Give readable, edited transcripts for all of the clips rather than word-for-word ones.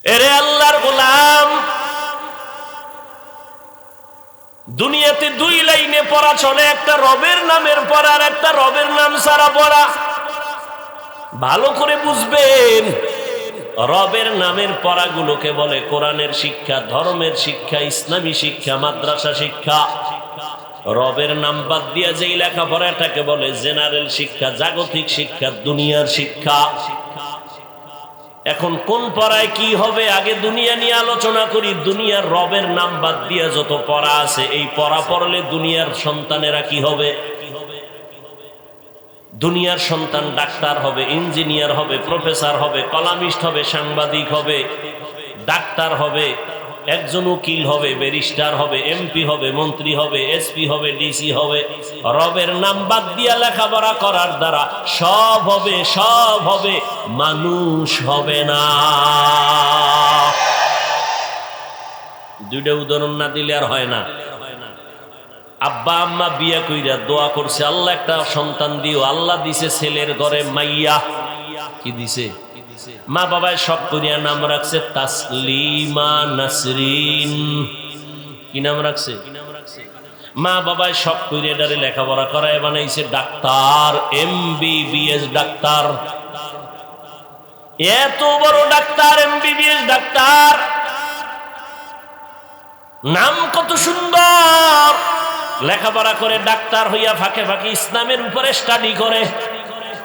এরে আল্লাহর গোলাম, দুনিয়াতে দুই লাইনে পড়া চলে, একটা রবের নামের পড়া আর একটা রবের নাম ছাড়া পড়া। ভালো করে বুঝবেন, রবের নামের পড়াগুলোকে বলে কোরআনের শিক্ষা, ধর্মের শিক্ষা, ইসলামী শিক্ষা, মাদ্রাসা শিক্ষা। রবের নাম বাদ দিয়া যেই লেখাপড়াটাকে বলে জেনারেল শিক্ষা, জাগতিক শিক্ষা, দুনিয়ার শিক্ষা। এখন কোন পড়ায় কি হবে, আগে দুনিয়া নিয়ে আলোচনা করি। দুনিয়ার রবের নাম বাদ দিয়া যত পড়া আছে, এই পড়া পড়লে দুনিয়ার সন্তানেরা কি হবে? দুনিয়ার সন্তান ডাক্তার হবে, ইঞ্জিনিয়ার হবে, প্রফেসর হবে, কলামিস্ট হবে, সাংবাদিক হবে, ডাক্তার হবে, একজন উকিল হবে, ব্যারিস্টার হবে, এমপি হবে, মন্ত্রী হবে, এসপি হবে, ডিসি হবে। রবের নাম বাদ দিয়া লেখাপড়া করার দ্বারা সব হবে, সব হবে, মানুষ হবে না। দুইটা উদাহরণ না দিলে আর হয় না। আব্বা আম্মা বিয়া কইরা দোয়া করছে, আল্লাহ একটা সন্তান দিও। আল্লাহ দিছে ছেলের ঘরে মাইয়া। কি দিছে? মা বাবায় শখ করিয়া নাম রাখছে তাসলিমা নাসরিন। কি নাম রাখছে? মা বাবায় শখ করিয়া এটারে লেখাপড়া করায় বানাইছে ডাক্তার, এমবিবিএস ডাক্তার। এত বড় ডাক্তার, এমবিবিএস ডাক্তার, নাম কত সুন্দর। লেখাপড়া করে ডাক্তার হইয়া ফাঁকে ফাঁকে ইসলামের উপরে স্টাডি করে।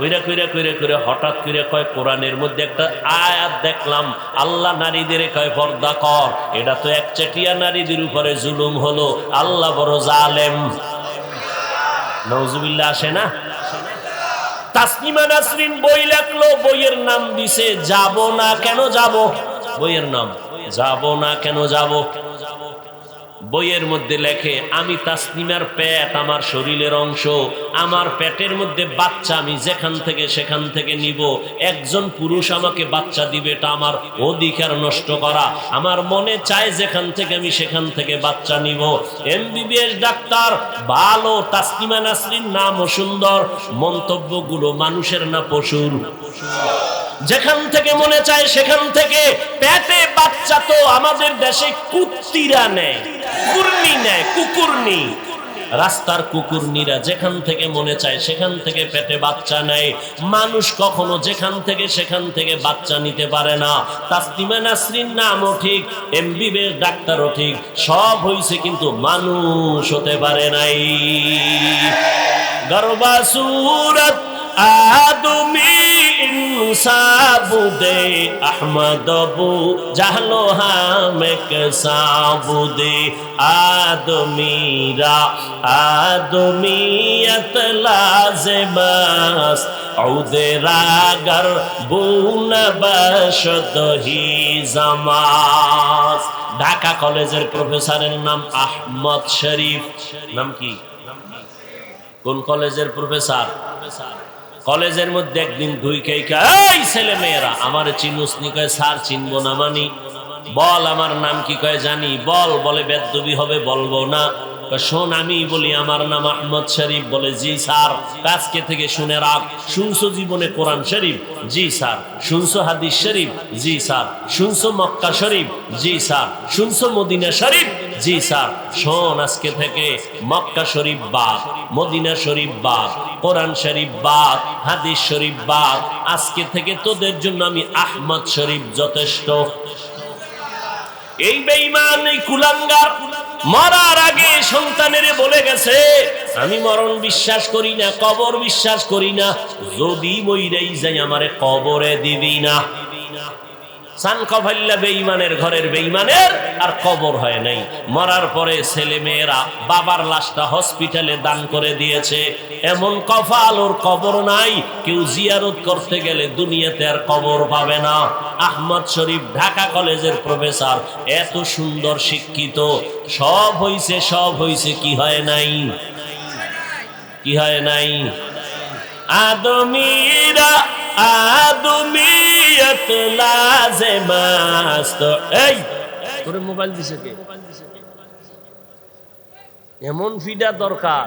কইরা কইরা কইরা কইরা হঠাৎ করে কয়, কোরআনের মধ্যে একটা আয়াত দেখলাম, আল্লাহ নারীদের কয় পর্দা কর। এটা তো একচেটিয়া নারীদের উপরে জুলুম হলো, আল্লাহ বড় জালেম। নাউজুবিল্লাহ আসে না? তাসলিমা নাসরিন বই লেখলো, বইয়ের নাম দিছে যাব না কেন যাব। বইয়ের নাম যাব না কেন যাব। বইয়ের মধ্যে লেখে, আমি তাসলিমার পেট আমার শরীরের অংশ, আমার পেটের মধ্যে বাচ্চা আমি যেখান থেকে সেখান থেকে নিব। একজন পুরুষ আমাকে বাচ্চা দিবে, এটা আমার অধিকার নষ্ট করা। আমার মনে চায় যেখান থেকে আমি সেখান থেকে বাচ্চা নিব। এমবিবিএস ডাক্তার ভালো, তাসলিমা নাসরিন নামও সুন্দর, মন্তব্যগুলো মানুষের না পশুর। যেখান থেকে মনে চায় সেখান থেকে। পেটে বাচ্চা তো আমাদের দেশে কুত্তিরা নেয়, কুকুরনি নেয়, কুকুরনি। রাস্তার কুকুরনিরা যেখান থেকে মনে চায় সেখান থেকে পেটে বাচ্চা নেয়। মানুষ কখনো যেখান থেকে সেখান থেকে বাচ্চা নিতে পারে না। তাসলিমা নাসরিন নামও ঠিক, এমবিবিএস ডাক্তারও ঠিক, সব হইছে কিন্তু মানুষ হতে পারে নাই। গরবা সুরত আদমি ইনসাবুদে আহমদবু জাহলো হামেক সাবুদে আদমিরা আদমিয়ত লাজবাস ঔদে রাগর বুন বশদহি জামাস। ঢাকা কলেজের প্রফেসরের নাম আহমদ শরীফ। নাম কি? কোন কলেজের প্রফেসর? কলেজের মধ্যে একদিন এই ছেলে মেয়েরা আমার চিনুস নি? কয় স্যার চিনবো না। মানি বল আমার নাম কি? কয় জানি। বল। বলে বেদবি হবে, বলবো না। শোন আমি বলি আমার নাম আহমদ শরীফ। বলে জি স্যার। আজকে থেকে শুনে রাখ। শুনছো জীবনে কোরআন শরীফ? জি স্যার। শুনছো হাদিস শরীফ? জি স্যার। শুনছো মক্কা শরীফ? জি স্যার। শুনছো মদিনা শরীফ? জি স্যার। শোন আজকে থেকে মক্কা শরীফ বাদ, মদিনা শরীফ বাদ, কোরআন শরীফ বাদ, হাদিস শরীফ বাদ। আজকে থেকে তোদের জন্য আমি আহমদ শরীফ যথেষ্ট। এই বেঈমান, এই কুলাঙ্গার মরার আগে সন্তানেরে বলে গেছে, আমি মরণ বিশ্বাস করি না, কবর বিশ্বাস করি না, যদি মইরাই যাই আমারে কবরে দিবি না। সান কভাল্লা বেঈমানের ঘরের বেঈমানের আর কবর হয় নাই। মরার পরে ছেলে মেয়েরা বাবার লাশটা হসপিটালে দান করে দিয়েছে। এমন কপাল, ওর কবর নাই। কেউ জিয়ারত করতে গেলে দুনিয়াতে আর কবর পাবে না। আহমদ শরীফ ঢাকা কলেজের প্রফেসর, এত সুন্দর শিক্ষিত। সব হইছে, সব হইছে, কি হয় নাই? কি হয় নাই? আদমিরা আদমিয়ত লাজেমাস্ত। এই তোরে মোবাইল দিছে কে? এমন ফিডা দরকার।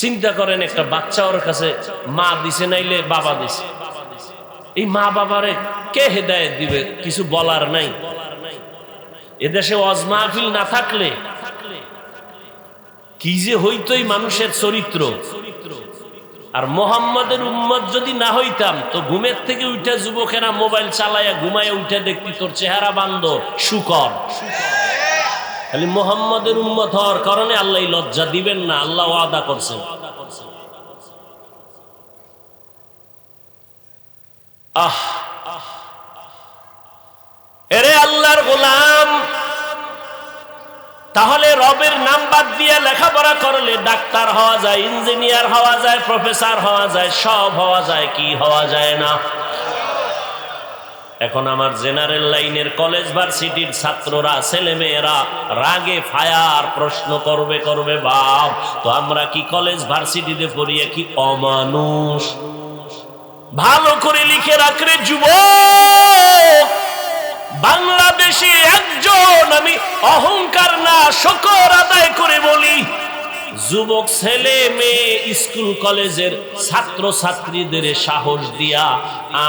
চিন্তা করেন, একটা বাচ্চা ওর কাছে মা দিছে নাইলে বাবা দিছে, এই মা বাবারে কে হেদায়েত দিবে? কিছু বলার নাই। এদেশে ওয়াজ মাহফিল না থাকলে কি যে হইতই মানুষের চরিত্র। আর মোহাম্মদের উম্মত যদি না হইতাম তো ঘুমের থেকে উঠে যুবকেরা মোবাইল চালাইয়া ঘুমায় উঠে দেখতি তোর চেহারা বান্দর শুকর। খালি মোহাম্মদের উম্মত হওয়ার কারণে আল্লাহ লজ্জা দিবেন না, আল্লাহ ওয়াদা করছেন। আহ এরে আল্লাহর গোলাম, তাহলে রবের নাম বাদ দিয়ে লেখাপড়া করলে ডাক্তার হওয়া যায়, ইঞ্জিনিয়ার হওয়া যায়, প্রফেসর হওয়া যায়, সব হওয়া যায়, কি হওয়া যায় না? এখন আমার জেনারেল লাইনের কলেজ ভার্সিটির ছাত্ররা ছেলে মেয়েরা রাগে ফায়ার প্রশ্ন করবে বাপ, তো আমরা কি কলেজ ভার্সিটিতে পড়িয়ে কি অমানুষ? ভালো করে লিখে রাখরে যুবক, বাংলাদেশে একজন, আমি অহংকার না শকর আদায় করে বলি, যুবক ছেলে মেয়ে স্কুল কলেজের ছাত্র ছাত্রীদের সাহস দিয়া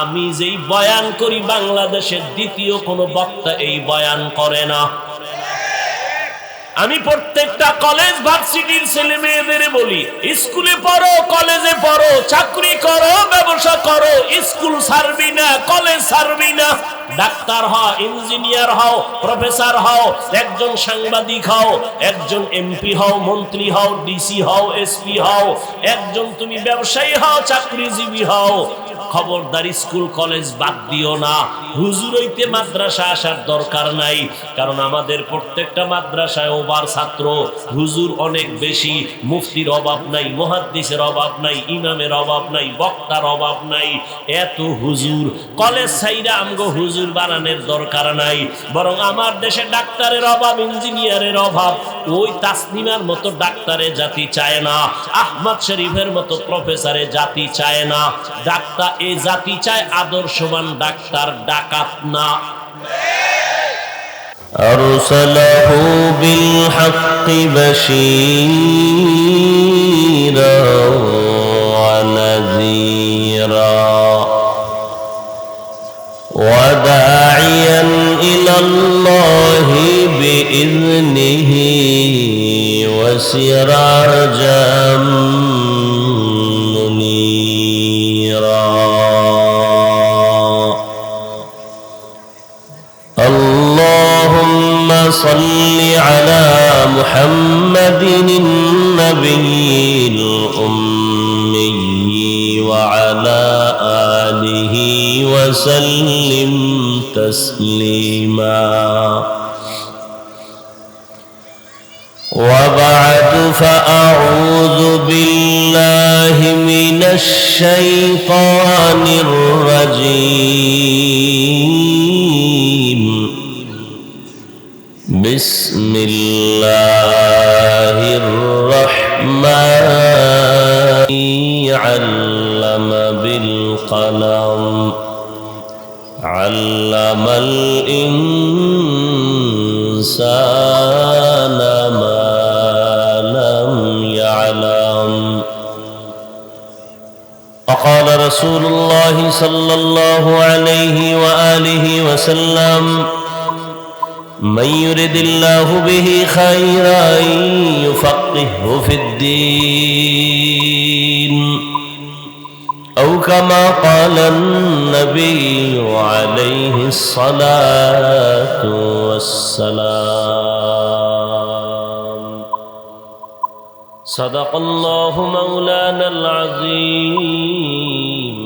আমি যেই বয়ান করি বাংলাদেশের দ্বিতীয় কোনো বক্তা এই বয়ান করে না। আমি প্রত্যেকটা কলেজ ভার্সিটির ছেলে মেয়েদের বলি, স্কুলে পড়ো, কলেজে পড়ো, চাকরি করো, ব্যবসা করো, স্কুল ছাড়বি না, কলেজ ছাড়বি না। ডাক্তার হও, ইঞ্জিনিয়ার হও, প্রফেসর হও, একজন সাংবাদিক হও, একজন এমপি হও, মন্ত্রী হও, ডিসি হও, এসপি হও, একজন তুমি ব্যবসায়ী হও, চাকরিজীবী হও, খবরদার স্কুল কলেজ বাদ দিও না। হুজুর হইতে মাদ্রাসা আসার দরকার নাই, কারণ আমাদের প্রত্যেকটা মাদ্রাসায় ওভার ছাত্র, হুজুর অনেক বেশি। মুফতির অভাব নাই, মুহাদ্দিসের অভাব নাই, ইমামের অভাব নাই, বক্তার অভাব নাই, এত হুজুর। কলেজ ছাইরা আমগো হুজুর বানানোর দরকার নাই, বরং আমার দেশে ডাক্তারের অভাব, ইঞ্জিনিয়ারের অভাব। ওই তাসনিমার মতো ডাক্তারে জাতি চায় না, আহমদ শরীফের মতো প্রফেসরে জাতি চায় না। ডাক্তার এ জাতি চায় আদর্শবান ডাক্তার, ডাকাত না। আরসালাহু বিল হাক্কি বাশীরা ওয়া নাযীরা ওয়া দাঈয়ান ইলাল্লাহি বিইذনিহি ওয়া সিরাজাম মুনীরা। اللهم صل على محمد النبي الأمي وعلى آله وسلم تسليما. وبعد فأعوذ بالله من الشيطان الرجيم. بسم الله الرحمن علم بالقلم علم الإنسان ما لم يعلم. وقال رسول الله صلى الله عليه وآله وسلم من يرد الله به خيرا يفقهه في الدين أو كما قال النبي عليه الصلاة والسلام. صدق الله مولانا العظيم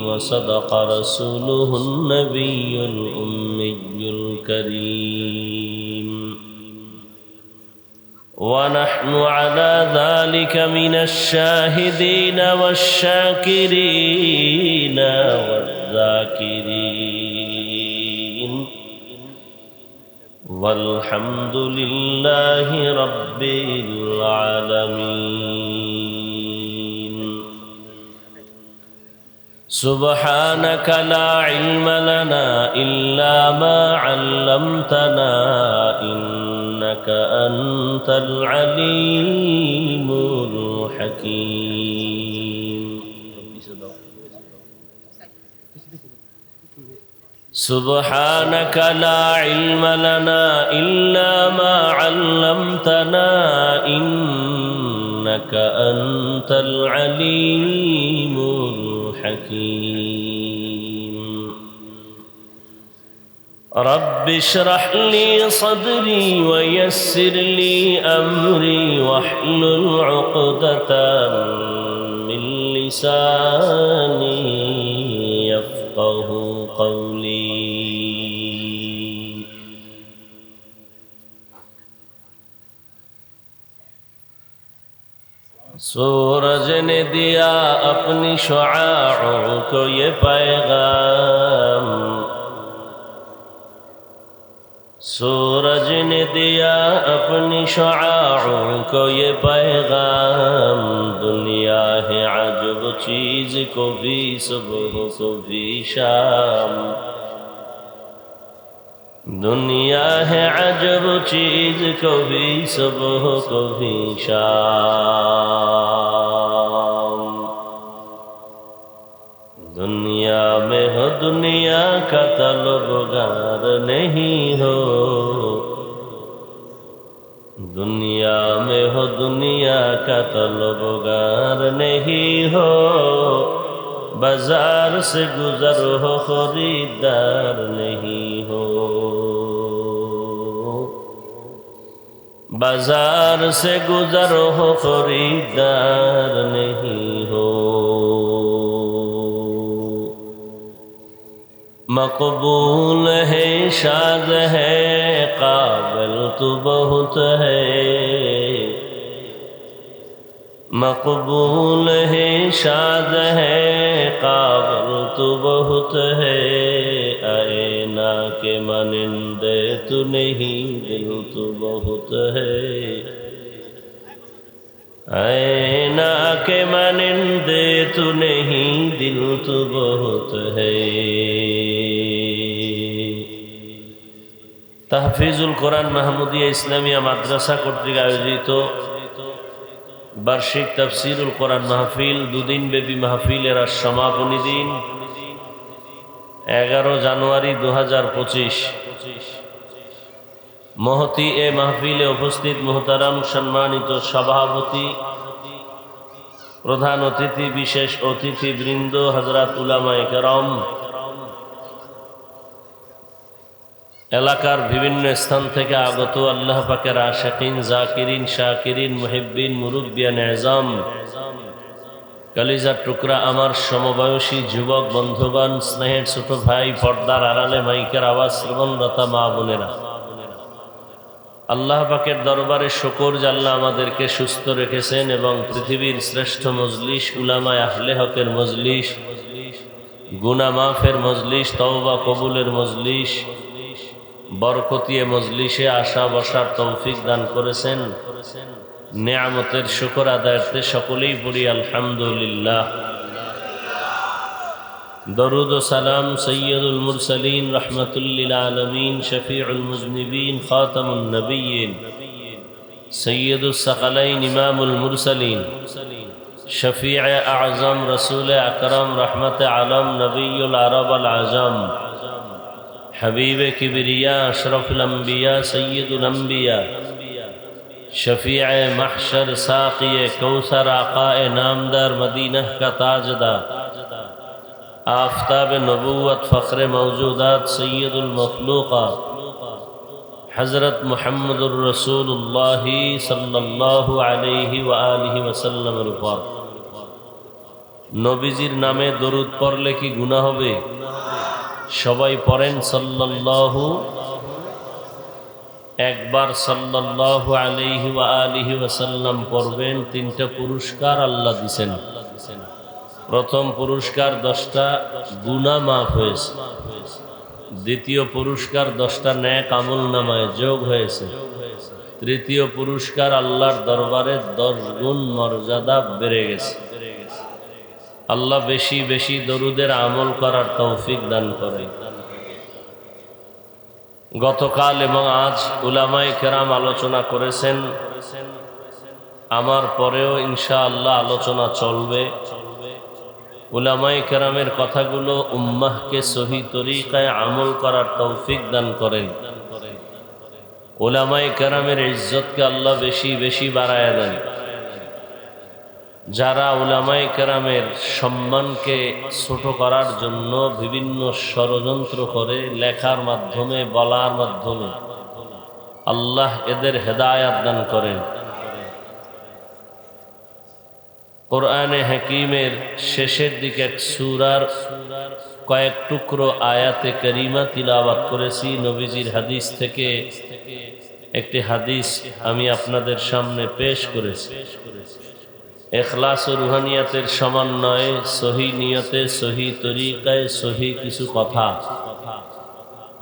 وصدق رسوله النبي الأمي الكريم. ونحن على ذلك من الشاهدين والشاكرين والذاكرين والحمد لله رب العالمين. سبحانك لا علم لنا إلا ما علمتنا إنك أنت العليم الحكيم. سبحانك لا علم لنا إلا ما علمتنا إنك أنت العليم الحكيم رب اشرح لي صدري ويسر لي أمري واحلل عقدة من لساني يفقه قولي सूरज ने दिया अपनी शुआओं को ये पैगाम सूरज ने दिया अपनी शुआओं को ये पैगाम दुनिया है अजब चीज को भी सुबह को भी शाम दुनिया है अजब चीज को भी सुबह को भी शाम दुनिया में हो दुनिया का तलबगार नहीं हो दुनिया में हो दुनिया का तलबगार नहीं हो बाजार से गुजर हो खरीदार नहीं हो बाजार से गुजर हो खरीदार नहीं हो मकबूल है शाद है काबिल तो बहुत है मकबूल है शाद है काबिल तो बहुत है आए ना के मानिंदे तो नहीं दिल तो बहुत है आए ना के मानिंदे तो नहीं दिल तो बहुत है তাহফিজুল কোরআন মাহমুদিয়া ইসলামিয়া মাদ্রাসা কর্তৃক আয়োজিত বার্ষিক তাফসীরুল কোরআন মাহফিল দুদিন ব্যাপী মাহফিলের আজ সমাপনী দিন 11 জানুয়ারি 2025 মহতি এ মাহফিলে উপস্থিত মুহতারাম সম্মানিত সভাপতি প্রধান অতিথি বিশেষ অতিথিবৃন্দ হযরত উলামায়ে কেরাম এলাকার বিভিন্ন স্থান থেকে আগত আল্লাহ পাকের আশিকিন জাকিরিন শাকিরিন মুহিব্বিন মুরব্বিয়ান আযম কলিজার টুকরা আমার সমবয়সী যুবক বন্ধুগণ স্নেহের ছোট ভাই পর্দার আড়ালে মাইকের আওয়াজ শ্রবণরত মা বোনেরা আল্লাহ পাকের দরবারে শুকর যে আল্লাহ আমাদেরকে সুস্থ রেখেছেন এবং পৃথিবীর শ্রেষ্ঠ মজলিস উলামায়ে আহলে হকের মজলিস গুনাহ মাফের মজলিস তওবা কবুলের মজলিস বরকতিয়ে মজলিসে আসা বসার তৌফিক দান করেছেন নিয়ামতের শুকর আদায়ার্থে সকলেই পড়ি আলহামদুলিল্লাহ দরুদ ও সালাম সৈয়দুল মুরসালিন রাহমাতুল লিল আলামিন শফিউল মুজনিবিন খাতামুন নবিয়্যিন সৈয়দুস সাকালাইন ইমামুল মুরসালিন শফিউ আযম রাসূল আকরাম রহমতে আলম নবিয়ুল আরব আল আজম حبیب کبریا اشرف الانبیاء سید الانبیاء شفیع محشر ساقی کوثر آقا نامدار مدینہ کا تاجدار آفتاب نبوت فخر موجودات سید المخلوقات حضرت محمد الرسول اللہ صلی اللہ علیہ وآلہ وسلم رفار নবীজির নামে দরুদ পড়লে কি গুনাহ হবে সবাই পড়েন সাল্লাল্লাহু একবার সাল্লাল্লাহু আলাইহি ওয়া আলিহি ওয়াসাল্লাম পড়বেন তিনটা পুরস্কার আল্লাহ দিবেন প্রথম পুরস্কার 10টা গুনাহ maaf হয়েছে দ্বিতীয় পুরস্কার 10টা নেক আমলনামায় যোগ হয়েছে তৃতীয় পুরস্কার আল্লাহর দরবারে 10 গুণ মর্যাদা বেড়ে গেছে আল্লাহ বেশি বেশি দরুদের আমল করার তৌফিক দান করে গতকাল এবং আজ উলামায়ে কেরাম আলোচনা করেছেন আমার পরেও ইনশাআল্লাহ আলোচনা চলবে উলামায়ে কেরামের কথাগুলো উম্মাহকে সহি তরিকায় আমল করার তৌফিক দান করেন। উলামায়ে কেরামের ইজ্জতকে আল্লাহ বেশি বেশি বাড়ায় দেন। যারা উলামায়ে কেরামের সম্মানকে ছোট করার জন্য বিভিন্ন ষড়যন্ত্র করে, লেখার মাধ্যমে, বলার মাধ্যমে, আল্লাহ এদের হেদায়াত দান করেন। কোরআনে হাকিমের শেষের দিকে এক সূরার কয়েক টুকরো আয়াতে কারিমা তিলাওয়াত করেছি। নবীজির হাদিস থেকে একটি হাদিস আমি আপনাদের সামনে পেশ করেছি। ইখলাস ও রুহানিয়াতের সমন্বয়ে, সহি নিয়তে, সহি তরিকায়, সহি কিছু কথা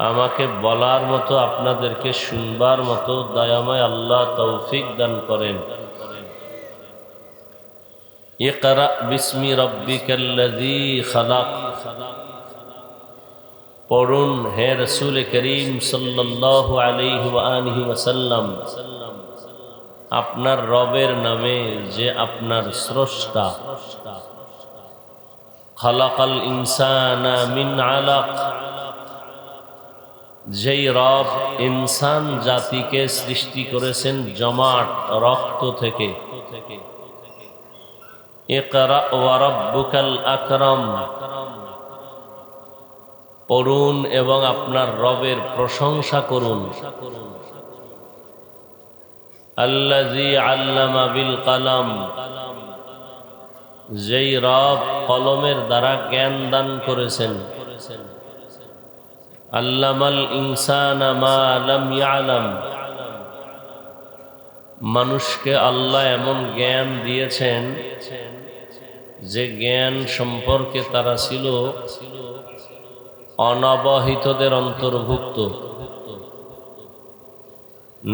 আমাকে বলার মতো, আপনাদেরকে শুনবার মতো দয়াময় আল্লাহ তৌফিক দান করেন। ইকরা বিস্মি রাব্বিকাল্লাযী খালাক। পড়ুন হে রাসূল করিম সাল্লাল্লাহু আলাইহি ওয়া আলিহি ওয়াসাল্লাম, আপনার রবের নামে যে আপনার স্রষ্টা। খালাকাল ইনসানা মিন আলাক, যেই রব ইনসান জাতিকে সৃষ্টি করেছেন জমাট রক্ত থেকে। ইকরা ওয়া রাব্বুকাল আকরাম। পড়ুন এবং আপনার রবের প্রশংসা করুন। আল্লাযী আল্লামা বিল কলম, যেই রব কলমের দ্বারা জ্ঞান দান করেছেন। আল্লামাল ইনসানা মা লাম ইয়ালাম, মানুষকে আল্লাহ এমন জ্ঞান দিয়েছেন যে জ্ঞান সম্পর্কে তারা ছিল অনবহিতদের অন্তর্ভুক্ত।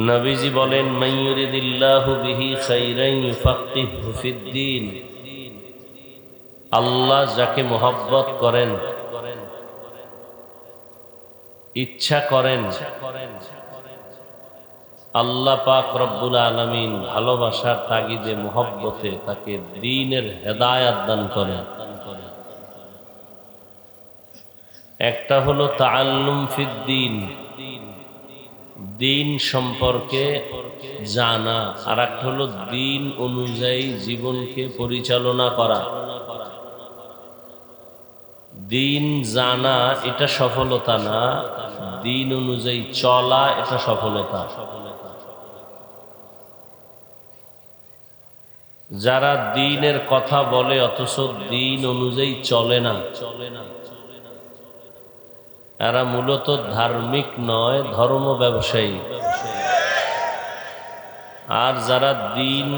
নবীজি বলেন, মাইয়ুরিদিল্লাহু বিহি খাইরান ইউফাক্কিহু ফিদ্দীন। আল্লাহ যাকে মহব্বত করেন, ইচ্ছা করেন, আল্লাহ পাক রব্বুল আলামিন ভালোবাসার তাগিদে, মহব্বতে তাকে দ্বীনের হেদায়াত দান করেন। একটা হলো তাআল্লুম ফিদ্দীন, দ্বীন সম্পর্কে জানা, আর একটা হলো দ্বীন অনুযায়ী জীবনকে পরিচালনা করা। দ্বীন জানা এটা সফলতা না, দ্বীন অনুযায়ী চলা এটা সফলতা। যারা দ্বীনের কথা বলে অথচ দ্বীন অনুযায়ী চলে না, এরা মূলত ধার্মিক নয়, ধর্ম ব্যবসায়ী। আর যারা দ্বীন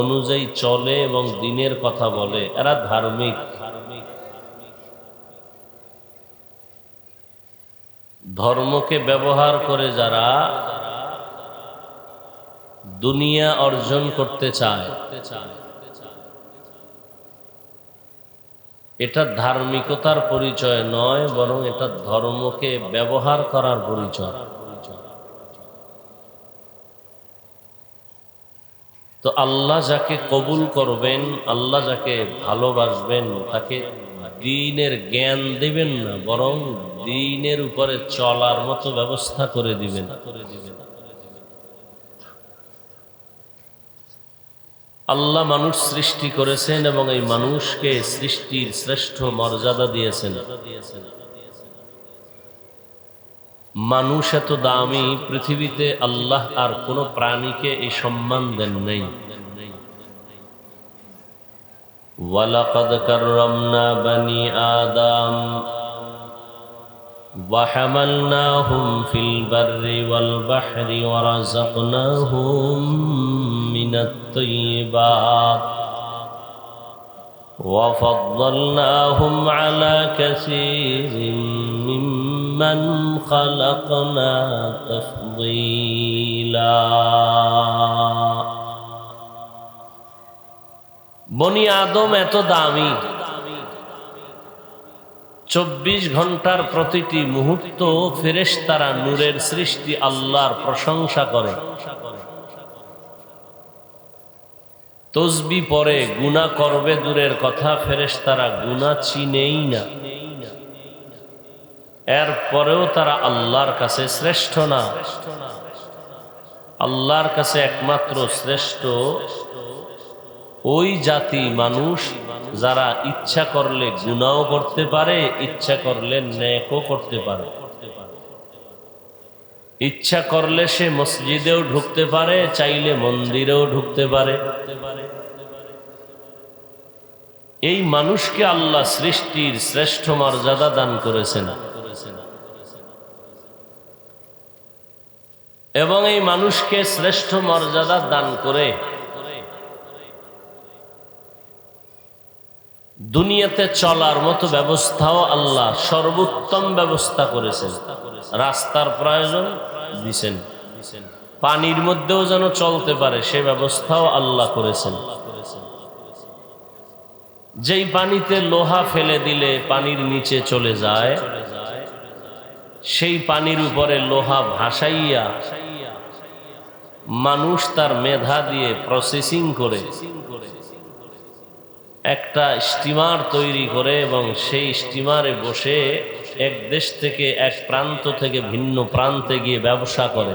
অনুযায়ী চলে এবং দ্বীনের কথা বলে, এরা ধার্মিক। ধর্মকে ব্যবহার করে যারা দুনিয়া অর্জন করতে চায়, এটা ধার্মিকতার পরিচয় নয়, বরং এটা ধর্মকে ব্যবহার করার পরিচয়। তো আল্লাহ যাকে কবুল করবেন, আল্লাহ যাকে ভালোবাসবেন, তাকে দ্বীনের জ্ঞান দিবেন না, বরং দ্বীনের উপরে চলার মতো ব্যবস্থা করে দিবেন। আল্লাহ মানুষ সৃষ্টি করেছেন এবং এই মানুষকে সৃষ্টির শ্রেষ্ঠ মর্যাদা দিয়েছেন। মানুষ এত দামি, পৃথিবীতে আল্লাহ আর কোন প্রাণীকে এই সম্মান দেন নাই। ওয়ালাকাদ কাররামনা বানি আদম ওয়া হামালনাহুম ফিল বাররি ওয়াল বাহরি ওয়া রাযাকনাহুম মিনাত তাইয়্যিবাত ওয়া ফাদ্দালনাহুম আলা কাসীরিন মিম্মান খালাকনা তাফদীলা। বনি আদম এত দামি, 24 ঘন্টার প্রতিটি মুহূর্ত ফেরেশতারা নূরের সৃষ্টি আল্লাহর প্রশংসা করে। তসবি পরে গুনাহ করবে দূরের কথা, ফেরেশতারা গুনাহ চিনেই না। এরপরেও তারা আল্লাহর কাছে শ্রেষ্ঠ না। আল্লাহর কাছে একমাত্র শ্রেষ্ঠ ওই জাতি মানুষ যারা ইচ্ছা করলে গুনাহও করতে পারে, ইচ্ছা করলে নেকও করতে পারে। ইচ্ছা করলে সে মসজিদেও ঢুকতে পারে, চাইলে মন্দিরেও ঢুকতে পারে। এই মানুষকে আল্লাহ সৃষ্টির শ্রেষ্ঠ মর্যাদা দান করেছেন এবং এই মানুষকে শ্রেষ্ঠ মর্যাদা দান করে দুনিয়াতে চলার মতো ব্যবস্থাও আল্লাহ সর্বোত্তম ব্যবস্থা করেছেন। রাস্তার প্রয়োজন দিয়েছেন, পানির মধ্যেও যেন চলতে পারে সে ব্যবস্থাও আল্লাহ করেছেন। যেই পানিতে লোহা ফেলে দিলে পানির নিচে চলে যায়, সেই পানির উপরে লোহা ভাসাইয়া মানুষ তার মেধা দিয়ে প্রসেসিং করে একটা স্টিমার তৈরি করে এবং সেই স্টিমারে বসে এক দেশ থেকে এক প্রান্ত থেকে ভিন্ন প্রান্তে গিয়ে ব্যবসা করে।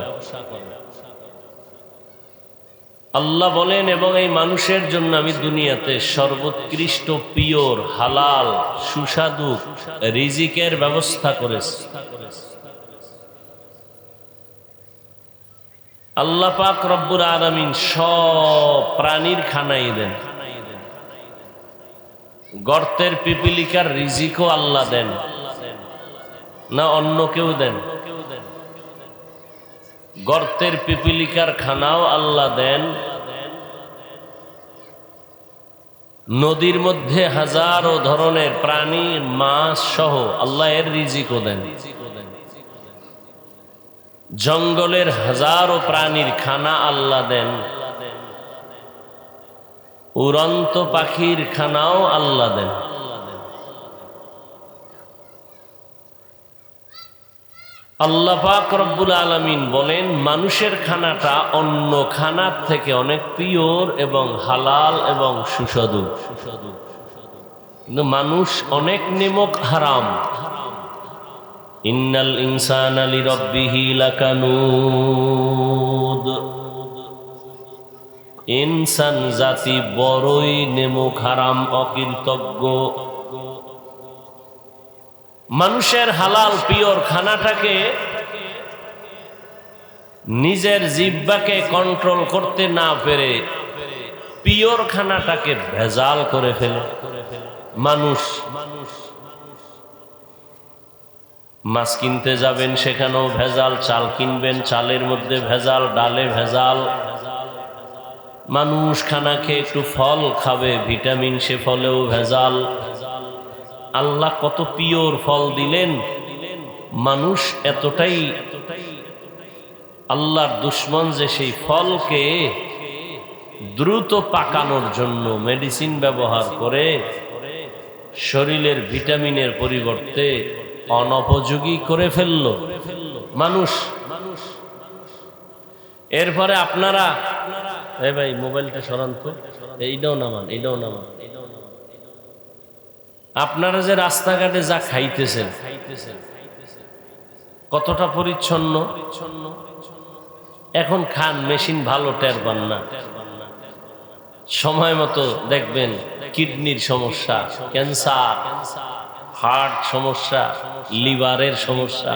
আল্লাহ বলেন, এবং এই মানুষের জন্য আমি দুনিয়াতে সর্বোৎকৃষ্ট পিওর হালাল সুস্বাদু রিজিকের ব্যবস্থা করেছি। আল্লাহ পাক রব্বুল আলামিন সব প্রাণীর খানাই দেন। গর্তের পিপিলিকার রিজিকও আল্লাহ দেন না অন্য কেউ দেন? গর্তের পিপিলিকার খানাও আল্লাহ দেন। নদীর মধ্যে হাজারো ধরনের প্রাণী মাছ সহ আল্লাহ এর রিজিকও দেন। জঙ্গলের হাজারো প্রাণীর খানা আল্লাহ দেন। উড়ন্ত পাখির খানাও আল্লাহ দেন। আল্লাহ পাক রব্বুল আলামিন বলেন, মানুষের খানাটা অন্য খানার থেকে অনেক পিওর এবং হালাল এবং সুস্বাদু, কিন্তু মানুষ অনেক নিমক হারাম। ইন্নাল ইনসানা লিরাব্বিহি লাকানুদ, ইনসান জাতি বড়ই নেমুখ হারাম, অকৃতজ্ঞ। মানুষের হালাল পিওর খানাটাকে নিজের জিহ্বাকে কন্ট্রোল করতে না পেরে পিওর খানাটাকে ভেজাল করে ফেলে মানুষ। মাছ কিনতে যাবেন, সেখানেও ভেজাল। চাল কিনবেন, চালের মধ্যে ভেজাল, ডালে ভেজাল। মানুষ খানা খেয়ে একটু ফল খাবে, ভিটামিন, সে ফলেও ভেজাল। আল্লাহ কত পিওর ফল দিলেন, মানুষ এতটাই আল্লাহর দুশ্মন যে সেই ফলকে দ্রুত পাকানোর জন্য মেডিসিন ব্যবহার করে শরীরের ভিটামিনের পরিবর্তে অনুপযোগী করে ফেলল মানুষ। এরপরে আপনারা, এই ভাই মোবাইলটা সরান তো, এইটাও নামান, এইটাও নামান। আপনারা যে রাস্তাঘাটে যা খাইতেছেন কতটা পরিচ্ছন্ন? এখন খান, মেশিন ভালো টের পান না। সময় মতো দেখবেন কিডনির সমস্যা, ক্যান্সার, হার্ট সমস্যা, লিভারের সমস্যা।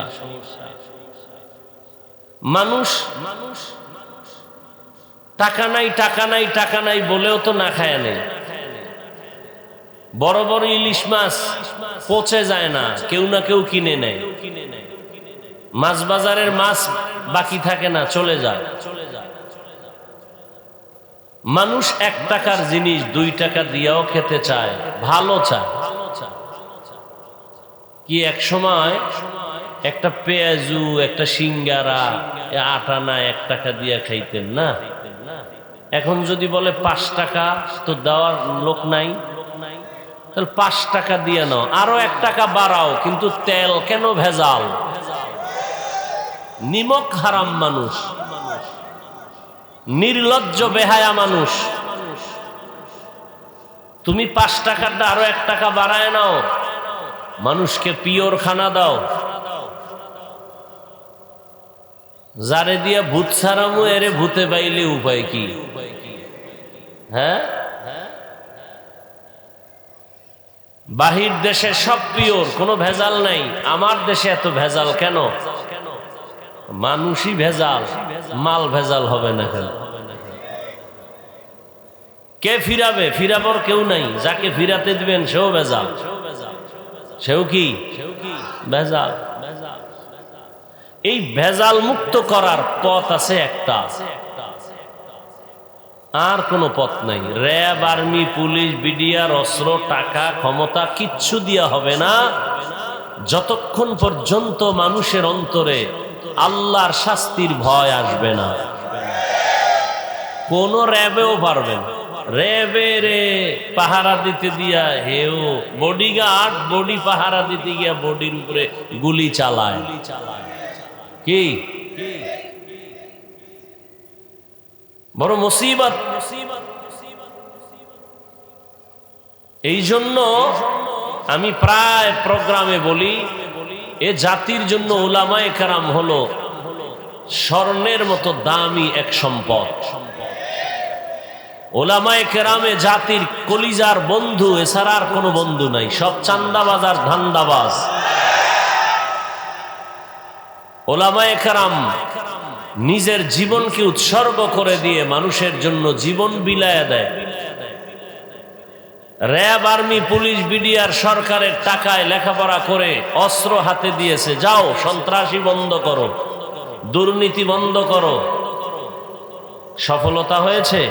মানুষ টাকা নাই টাকা নাই টাকা নাই বলেও তো না খায় নেই। বড় বড় ইলিশ মাছ পচে যায় না, কেউ না কেউ কিনে নেয়। মাছ বাজারের মাছ বাকি থাকে না, চলে যায়। মানুষ 1 টাকার জিনিস 2 টাকা দিয়েও খেতে চায়, ভালো চায়। কি এক সময় একটা পেঁয়াজু, একটা সিঙ্গারা 8 আনা 1 টাকা দিয়ে খাইতেন না? এখন যদি বলে 5 টাকা, তো দেওয়ার লোক নাই। তাহলে 5 টাকা দিয়ে নাও, আরো 1 টাকা বাড়াও, কিন্তু তেল কেন ভেজাল? নিমক হারাম মানুষ, নির্লজ্জ বেহায়া মানুষ। তুমি 5 টাকাটা আরো 1 টাকা বাড়ায় নাও, মানুষকে পিওর খানা দাও। যারে দিয়া ভূত ছাড়ামু এরে ভূতে পাইলে উপায় কি? হ্যাঁ, বাহির দেশে সব পিওর, কোনো ভেজাল নাই। আমার দেশে এত ভেজাল কেন? মানুষই ভেজাল, মাল ভেজাল হবে না কেন? কে ফিরাবে? ফিরাবার কেউ নাই। যাকে ফিরাতে দিবেন সেও ভেজাল, সেও কি ভেজাল। এই ভেজাল মুক্ত করার পথ আছে একটা, আর কোনো পথ নাই। র্যাব, আর্মি, পুলিশ, বিডিআর, অস্ত্র, টাকা, ক্ষমতা কিচ্ছু দিয়া হবে না, যতক্ষণ পর্যন্ত মানুষের অন্তরে আল্লাহর শাস্তির ভয় আসবে না। কোন র্যাবেও পারবেন। র্যাবে রে পাহারা দিতে দিয়া হেও বডিগার্ড বডি পাহারা দিতে গিয়া বডির উপরে গুলি চালায়, কি বড় মুসিবত। এই জন্য আমি প্রায় প্রোগ্রামে বলি, এ জাতির জন্য উলামায়ে কেরাম হলো স্বর্ণের মতো দামি এক সম্পদ। উলামায়ে কেরামে জাতির কলিজার বন্ধু, এছাড়া আর কোনো বন্ধু নাই। সব চান্দাবাজ আর ধান্দাবাজ। উলামায়ে কেরাম নিজের জীবনকে উৎসর্গ করে দিয়ে মানুষের জন্য জীবন বিলায়া দেয়। র্যাব, আর্মি, পুলিশ, বিডিআর সরকারের টাকায় লেখাপড়া করে অস্ত্র হাতে দিয়েছে, যাও সন্ত্রাসী বন্ধ করো, দুর্নীতি বন্ধ করো। সফলতা হয়েছে,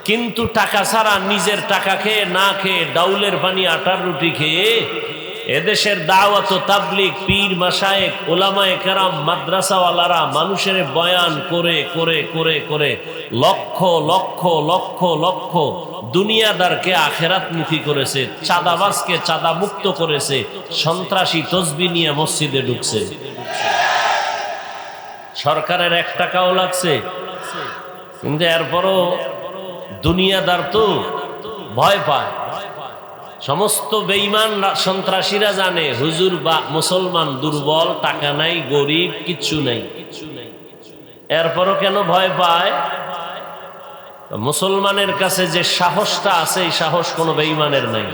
কিন্তু টাকা ছাড়া, নিজের টাকা খেয়ে না খেয়ে, ডাউলের পানি আটার রুটি খেয়ে এদেশের দাওয়াত ও তাবলীগ, পীর, মাশায়েখ, উলামায়ে কেরাম, মাদ্রাসাওয়ালারা মানুষের বয়ান করে করে করে করে লক্ষ লক্ষ লক্ষ লক্ষ দুনিয়াদারকে আখেরাতমুখী করেছে, চাঁদাবাজকে চাঁদা মুক্ত করেছে, সন্ত্রাসী তসবিহ নিয়ে মসজিদে ঢুকছে। সরকারের 1 টাকাও লাগছে, কিন্তু এরপরও দুনিয়াদার তো ভয় পায়। সমস্ত বেঈমান সন্ত্রাসীরা জানে হুজুর বা মুসলমান দুর্বল, টাকা নাই, গরিব, কিচ্ছু নাই। এরপরও কেন ভয় পায়? মুসলমানের কাছে যে সাহসটা আছে, এই সাহস কোনো বেঈমানের নাই।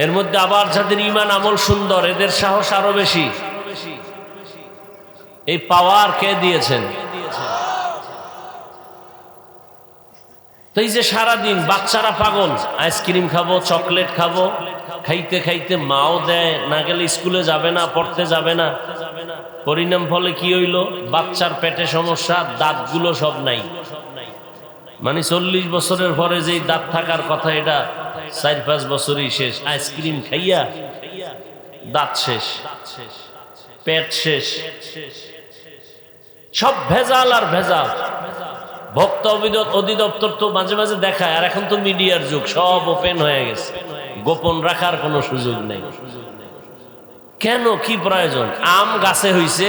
এর মধ্যে আবার যাদের ঈমান আমল সুন্দর, এদের সাহস আরো বেশি। এই পাওয়ার কে দিয়েছেন? তো এই যে সারাদিন বাচ্চারা পাগল, আইসক্রিম খাবো, চকলেট খাবো, খাইতে খাইতে মাও দেয়, না গেলে স্কুলে যাবে না, পড়তে যাবে না। পরিণাম ফলে কি হইল? বাচ্চার পেটে সমস্যা, দাঁতগুলো সব নাই। মানে 40 বছরের পরে যেই দাঁত থাকার কথা, এটা 4-5 বছরই শেষ। আইসক্রিম খাইয়া দাঁত শেষ, পেট শেষ, সব ভেজাল আর ভেজাল। ভোক্তা অধিদপ্তর তো মাঝে মাঝে দেখায়, আর এখন তো মিডিয়ার যুগ, সব ওপেন হয়ে গেছে, গোপন রাখার কোনো সুযোগ নেই। কেন? কি প্রয়োজন? আম গাছে হইছে,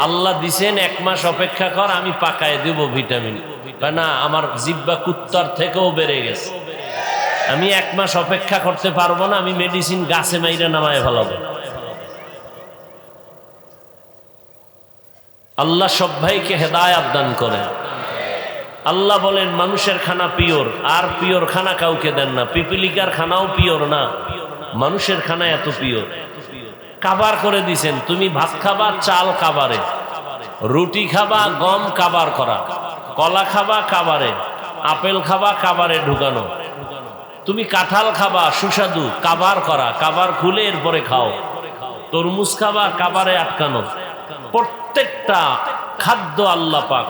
আল্লাহ দিছেন 1 মাস অপেক্ষা কর, আমি পাকায় দেব ভিটামিন। না, আমার জিহ্বা কুত্তার থেকেও বেড়ে গেছে, আমি 1 মাস অপেক্ষা করতে পারবো না, আমি মেডিসিন গাছে মাইরা নামায় ফেলাবো। আল্লাহ সব ভাইকে হেদায়াত দান করে। আল্লাহ বলেন মানুষের খানা পিওর, আর পিওর খানা কাউকে দেন না। পিপিলিকার খানাও পিওর না, মানুষের খানা এত পিওর। কাবার করে দিছেন, তুমি ভাত খাবা চাল কাবারে, রুটি খাবা গম কাবার করা, কলা খাবা কাবারে, আপেল খাবা কাবারে ঢুকানো, তুমি কাঁঠাল খাবা সুস্বাদু কাবার করা, কাবার খুলে এরপরে খাও, তরমুজ খাবা কাবারে আটকানো। প্রত্যেকটা খাদ্য আল্লাহ পাক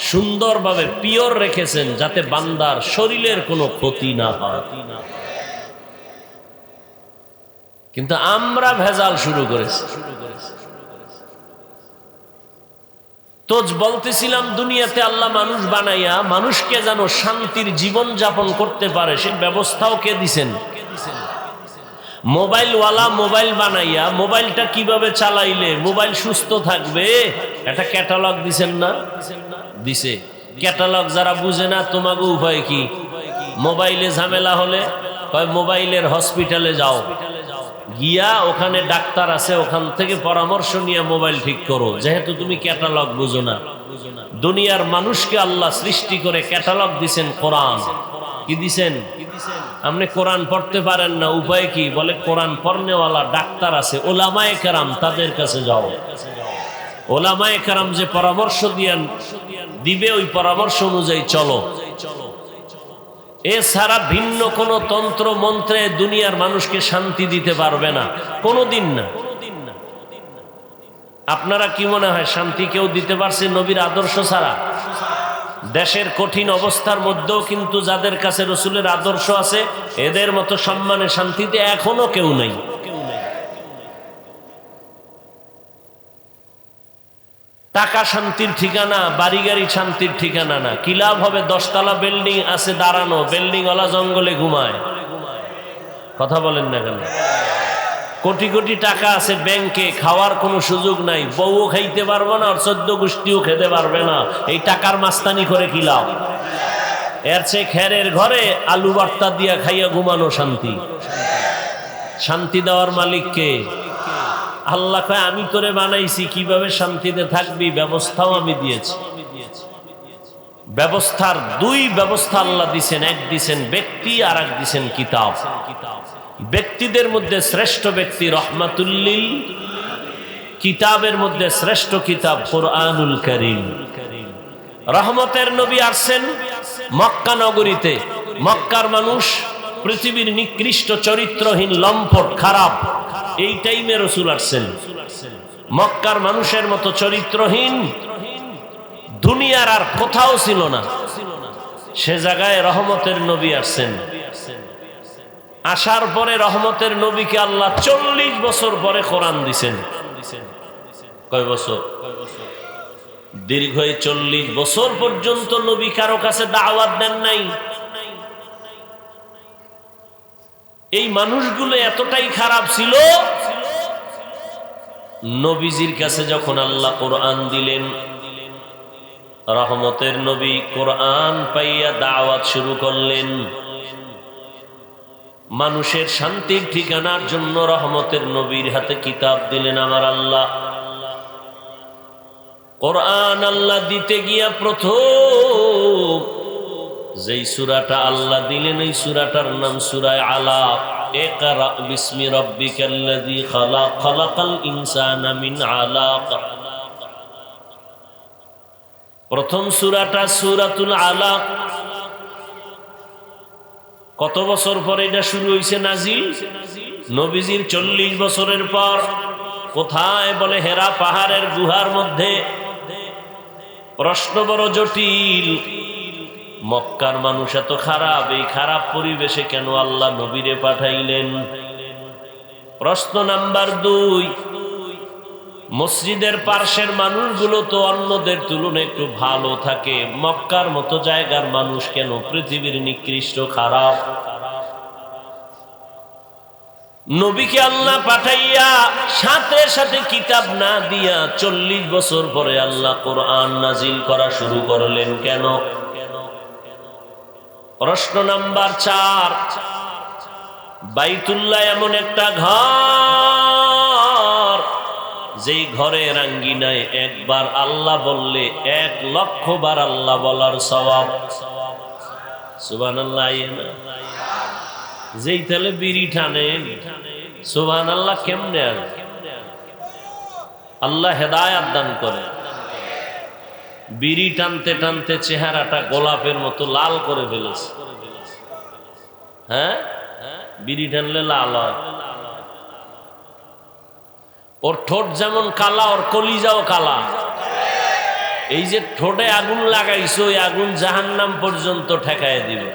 সুন্দরভাবে পিওর রেখেছেন, যাতে বান্দার শরীরের কোনো ক্ষতি না হয়। কিন্তু আমরা ভেজাল শুরু করেছি। তো বলতেছিলাম, দুনিয়াতে আল্লাহ মানুষ বানাইয়া মানুষকে যেন শান্তির জীবন যাপন করতে পারে, সে ব্যবস্থাও কে দিছেন? মোবাইলওয়ালা মোবাইল বানাইয়া মোবাইলটা কিভাবে চালাইলে মোবাইল সুস্থ থাকবে, একটা ক্যাটালগ দিছেন না? দিছে। ক্যাটালগ যারা বুঝে না, তোমাকে উপায় কি? মোবাইলে ঝামেলা হলে কয় মোবাইলের হসপিটালে যাও, গিয়া ওখানে ডাক্তার আছে, ওখান থেকে পরামর্শ নিয়ে মোবাইল ঠিক করো, যেহেতু তুমি ক্যাটালগ বুঝো না। দুনিয়ার মানুষকে আল্লাহ সৃষ্টি করে ক্যাটালগ দিছেন কোরআন। কি দিছেন? আপনি কোরআন পড়তে পারেন না, উপায় কি? বলে কোরআন পড়নেওয়ালা ডাক্তার আছে, ওলামায়ে কেরাম, তাদের কাছে যাও। ওলামায়ে কেরাম যে পরামর্শ দিবে ওই পরামর্শ অনুযায়ী চলো। এছাড়া ভিন্ন কোন তন্ত্র মন্ত্রে দুনিয়ার মানুষকে শান্তি দিতে পারবে না, কোনোদিন না। আপনারা কি মনে হয় শান্তি কেউ দিতে পারছে নবীর আদর্শ ছাড়া? দেশের কঠিন অবস্থার মধ্যেও কিন্তু যাদের কাছে রসুলের আদর্শ আছে, এদের মতো সম্মানে শান্তিতে এখনো কেউ নেই। টাকা শান্তির ঠিকানা, বাড়ি গাড়ি শান্তির ঠিকানা না। কি লাভ হবে 10 তলা বিল্ডিং আছে দাঁড়ানো, বিল্ডিং ওয়ালা জঙ্গলে ঘুমায়? কথা বলেন না কেন? কোটি কোটি টাকা আছে ব্যাংকে, খাওয়ার কোনো সুযোগ নাই, বউও খাইতে পারবে না আর 14 গোষ্ঠীও খেতে পারবে না। এই টাকার মাস্তানি করে কি লাভ? এর চেয়ে খেরের ঘরে আলু ভর্তা দিয়া খাইয়া ঘুমানো শান্তি। শান্তি দেওয়ার মালিক কে? আল্লাহ কয় আমি তোরে বানাইছি, কিভাবে শান্তিতে থাকবি ব্যবস্থাও আমি দিয়েছি। ব্যবস্থার দুই ব্যবস্থা আল্লাহ দিছেন, এক দিছেন ব্যক্তি আর এক দিছেন কিতাব। ব্যক্তিদের মধ্যে শ্রেষ্ঠ ব্যক্তি রহমাতুল্লিল, কিতাবের মধ্যে শ্রেষ্ঠ কিতাব কোরআনুল কারীম। রহমতের নবী আসছেন মক্কা নগরীতে। মক্কার মানুষ পৃথিবীর নিকৃষ্ট চরিত্রহীন, লম্পট, খারাপ। এই টাইমে রসুল আসছেন। মক্কার মানুষের মতো চরিত্রহীন দুনিয়ার আর কোথাও ছিল না। সে জায়গায় রহমতের নবী আসছেন। আসার পরে রহমতের নবীকে আল্লাহ 40 বছর পরে কোরআন দিছেন। কয় বছর? দীর্ঘ 40 বছর পর্যন্ত নবী কারো কাছে দাওয়াত দেন নাই। এই মানুষগুলো এতটাই খারাপ ছিল, নবীজির কাছে যখন আল্লাহ কোরআন দিলেন, রহমতের নবী কোরআন পাইয়া দাওয়াত শুরু করলেন। মানুষের শান্তির ঠিকানার জন্য রহমতের নবীর হাতে কিতাব দিলেন আমার আল্লাহ। কোরআন আল্লাহ দিতে গিয়া প্রথম যেই সূরাটা আল্লাহ দিলেন, এই সূরাটার নাম সূরা আলাক। ইকরা বিসমি রাব্বিকাল্লাযী খালাক, খালাকাল ইনসানা মিন আলাক। প্রথম সূরাটা সূরাতুল আলাক। কত বছর পরে এটা শুরু হয়েছে নাজিল? নবীজির 40 বছরের পর। কোথায়? বলে হেরা পাহাড়ের গুহার মধ্যে। প্রশ্ন বড় জটিল, মক্কার মানুষ এত খারাপ, এই খারাপ পরিবেশে কেন আল্লাহ নবীরে পাঠাইলেন? প্রশ্ন নাম্বার 2, মসজিদের পার্শ্বের মানুষগুলো তো অন্যদের তুলনায় একটু ভালো থাকে, মক্কার মতো জায়গার মানুষ কেন পৃথিবীর নিকৃষ্ট খারাপ? নবীকে আল্লাহ পাঠাইয়া সাথে সাথে কিতাব না দিয়া 40 বছর পরে আল্লাহ কোরআন নাজিল করা শুরু করলেন কেন? প্রশ্ন নাম্বার 4, বাইতুল্লাহ এমন একটা ঘর, যেই ঘরের আঙ্গিনায় একবার আল্লাহ বললে 1,00,000 বার আল্লাহ বলার সওয়াব। সুবহানাল্লাহ। যেই তালে বিড়ি টানেন সুবহানাল্লাহ কেমনে? আর আল্লাহ হেদায়েত দান করে। বিড়ি টানতে টানতে চেহারাটা গোলাপের মতো লাল করে ফেলেছে। হ্যাঁ, বিড়ি টানলে লাল হয়। ওর ঠোঁট যেমন কালা, ওর কলিজাও কালা। এই যে ঠোঁটে আগুন লাগাইছো, ওই আগুন জাহান্নাম পর্যন্ত ঠেকায় দিবে।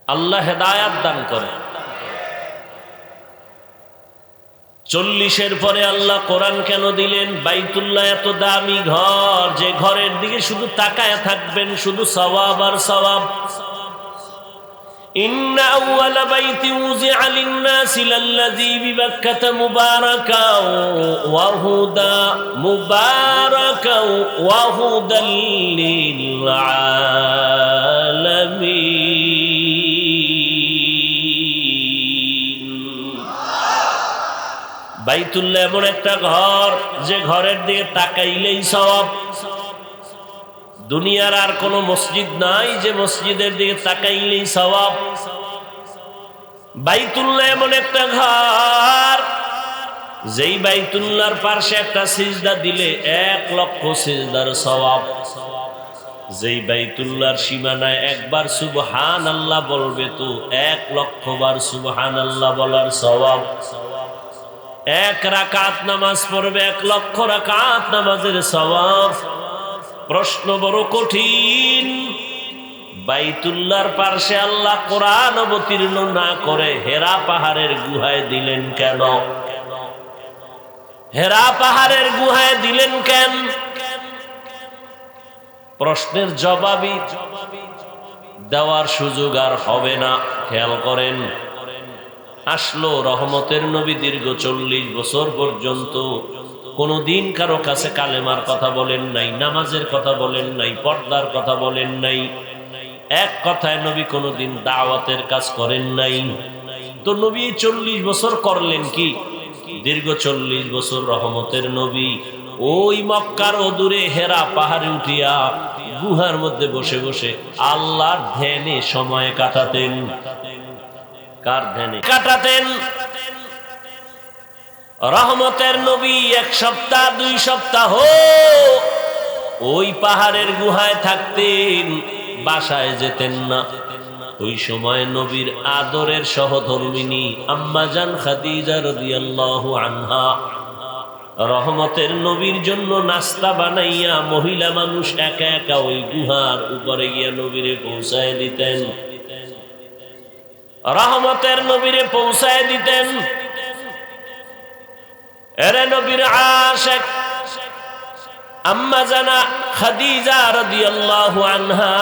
আল্লাহ হেদায়েত দান করে। 40-এর পরে আল্লাহ কোরআন কেন দিলেন? বাইতুল্লাহ এত দামি ঘর, যে ঘরের দিকে শুধু তাকায় থাকবেন শুধু সওয়াব আর সওয়াব। إن أول بيت وزع للناس للذي ببكة مباركا وهدى للعالمين বাইতুল্লাহ এমন একটা ঘর যে ঘরের দিকে তাকাইলেই সওয়াব। দুনিয়ার আর কোন মসজিদ নাই যে মসজিদের দিকে তাকাইলেই সওয়াব। বাইতুল্লাহ এমন একটা ঘর যেই বাইতুল্লাহর পাশে একটা সিজদা দিলে 1 লক্ষ সিজদার সওয়াব। যেই বাইতুল্লাহর সীমানায় একবার সুবহানাল্লাহ বলবে তো 1 লক্ষ বার সুবহানাল্লাহ বলার সওয়াব। 1 রাকাত নামাজ পড়বে 1 লক্ষ রাকাত নামাজের সওয়াব। প্রশ্ন বড় কঠিন, বাইতুল্লাহর পাশে আল্লাহ কোরআন অবতীর্ণ না করে হেরা পাহাড়ের গুহায় দিলেন কেন? হেরা পাহাড়ের গুহায় দিলেন কেন? প্রশ্নের জবাবই দেওয়ার সুযোগ আর হবে না। খেয়াল করেন, আসলো রহমতের নবী দীর্ঘ 40 বছর পর্যন্ত কোনদিন কারো কাছে কালেমার কথা বলেন নাই, নামাজের কথা বলেন নাই, পর্দার কথা বলেন নাই। এক কথায় নবী কোনদিন দাওয়াতের কাজ করেন নাই। তো নবী 40 বছর করলেন কি? দীর্ঘ 40 বছর রহমতের নবী ওই মক্কার অদূরে হেরা পাহাড়ে উঠিয়া গুহার মধ্যে বসে বসে আল্লাহর ধ্যানে সময় কাটাতেন। কার ধ্যানে কাটাতেন? রহমতের নবী 1 সপ্তাহ 2 সপ্তাহ ওই পাহাড়ের গুহায় থাকতেন, বাসায় যেতেন না। ওই সময় নবীর আদরের সহধর্মিনী আম্মা জান খাদিজা রাদিয়াল্লাহু আনহা রহমতের নবীর জন্য নাস্তা বানাইয়া মহিলা মানুষ একা একা ওই গুহার উপরে গিয়া নবীরে পৌঁছায় দিতেন। রহমতের নবীরে পৌঁছায় দিতেন। এরে নবীর আশিক আম্মা জানা খাদিজা রাদিয়াল্লাহু আনহা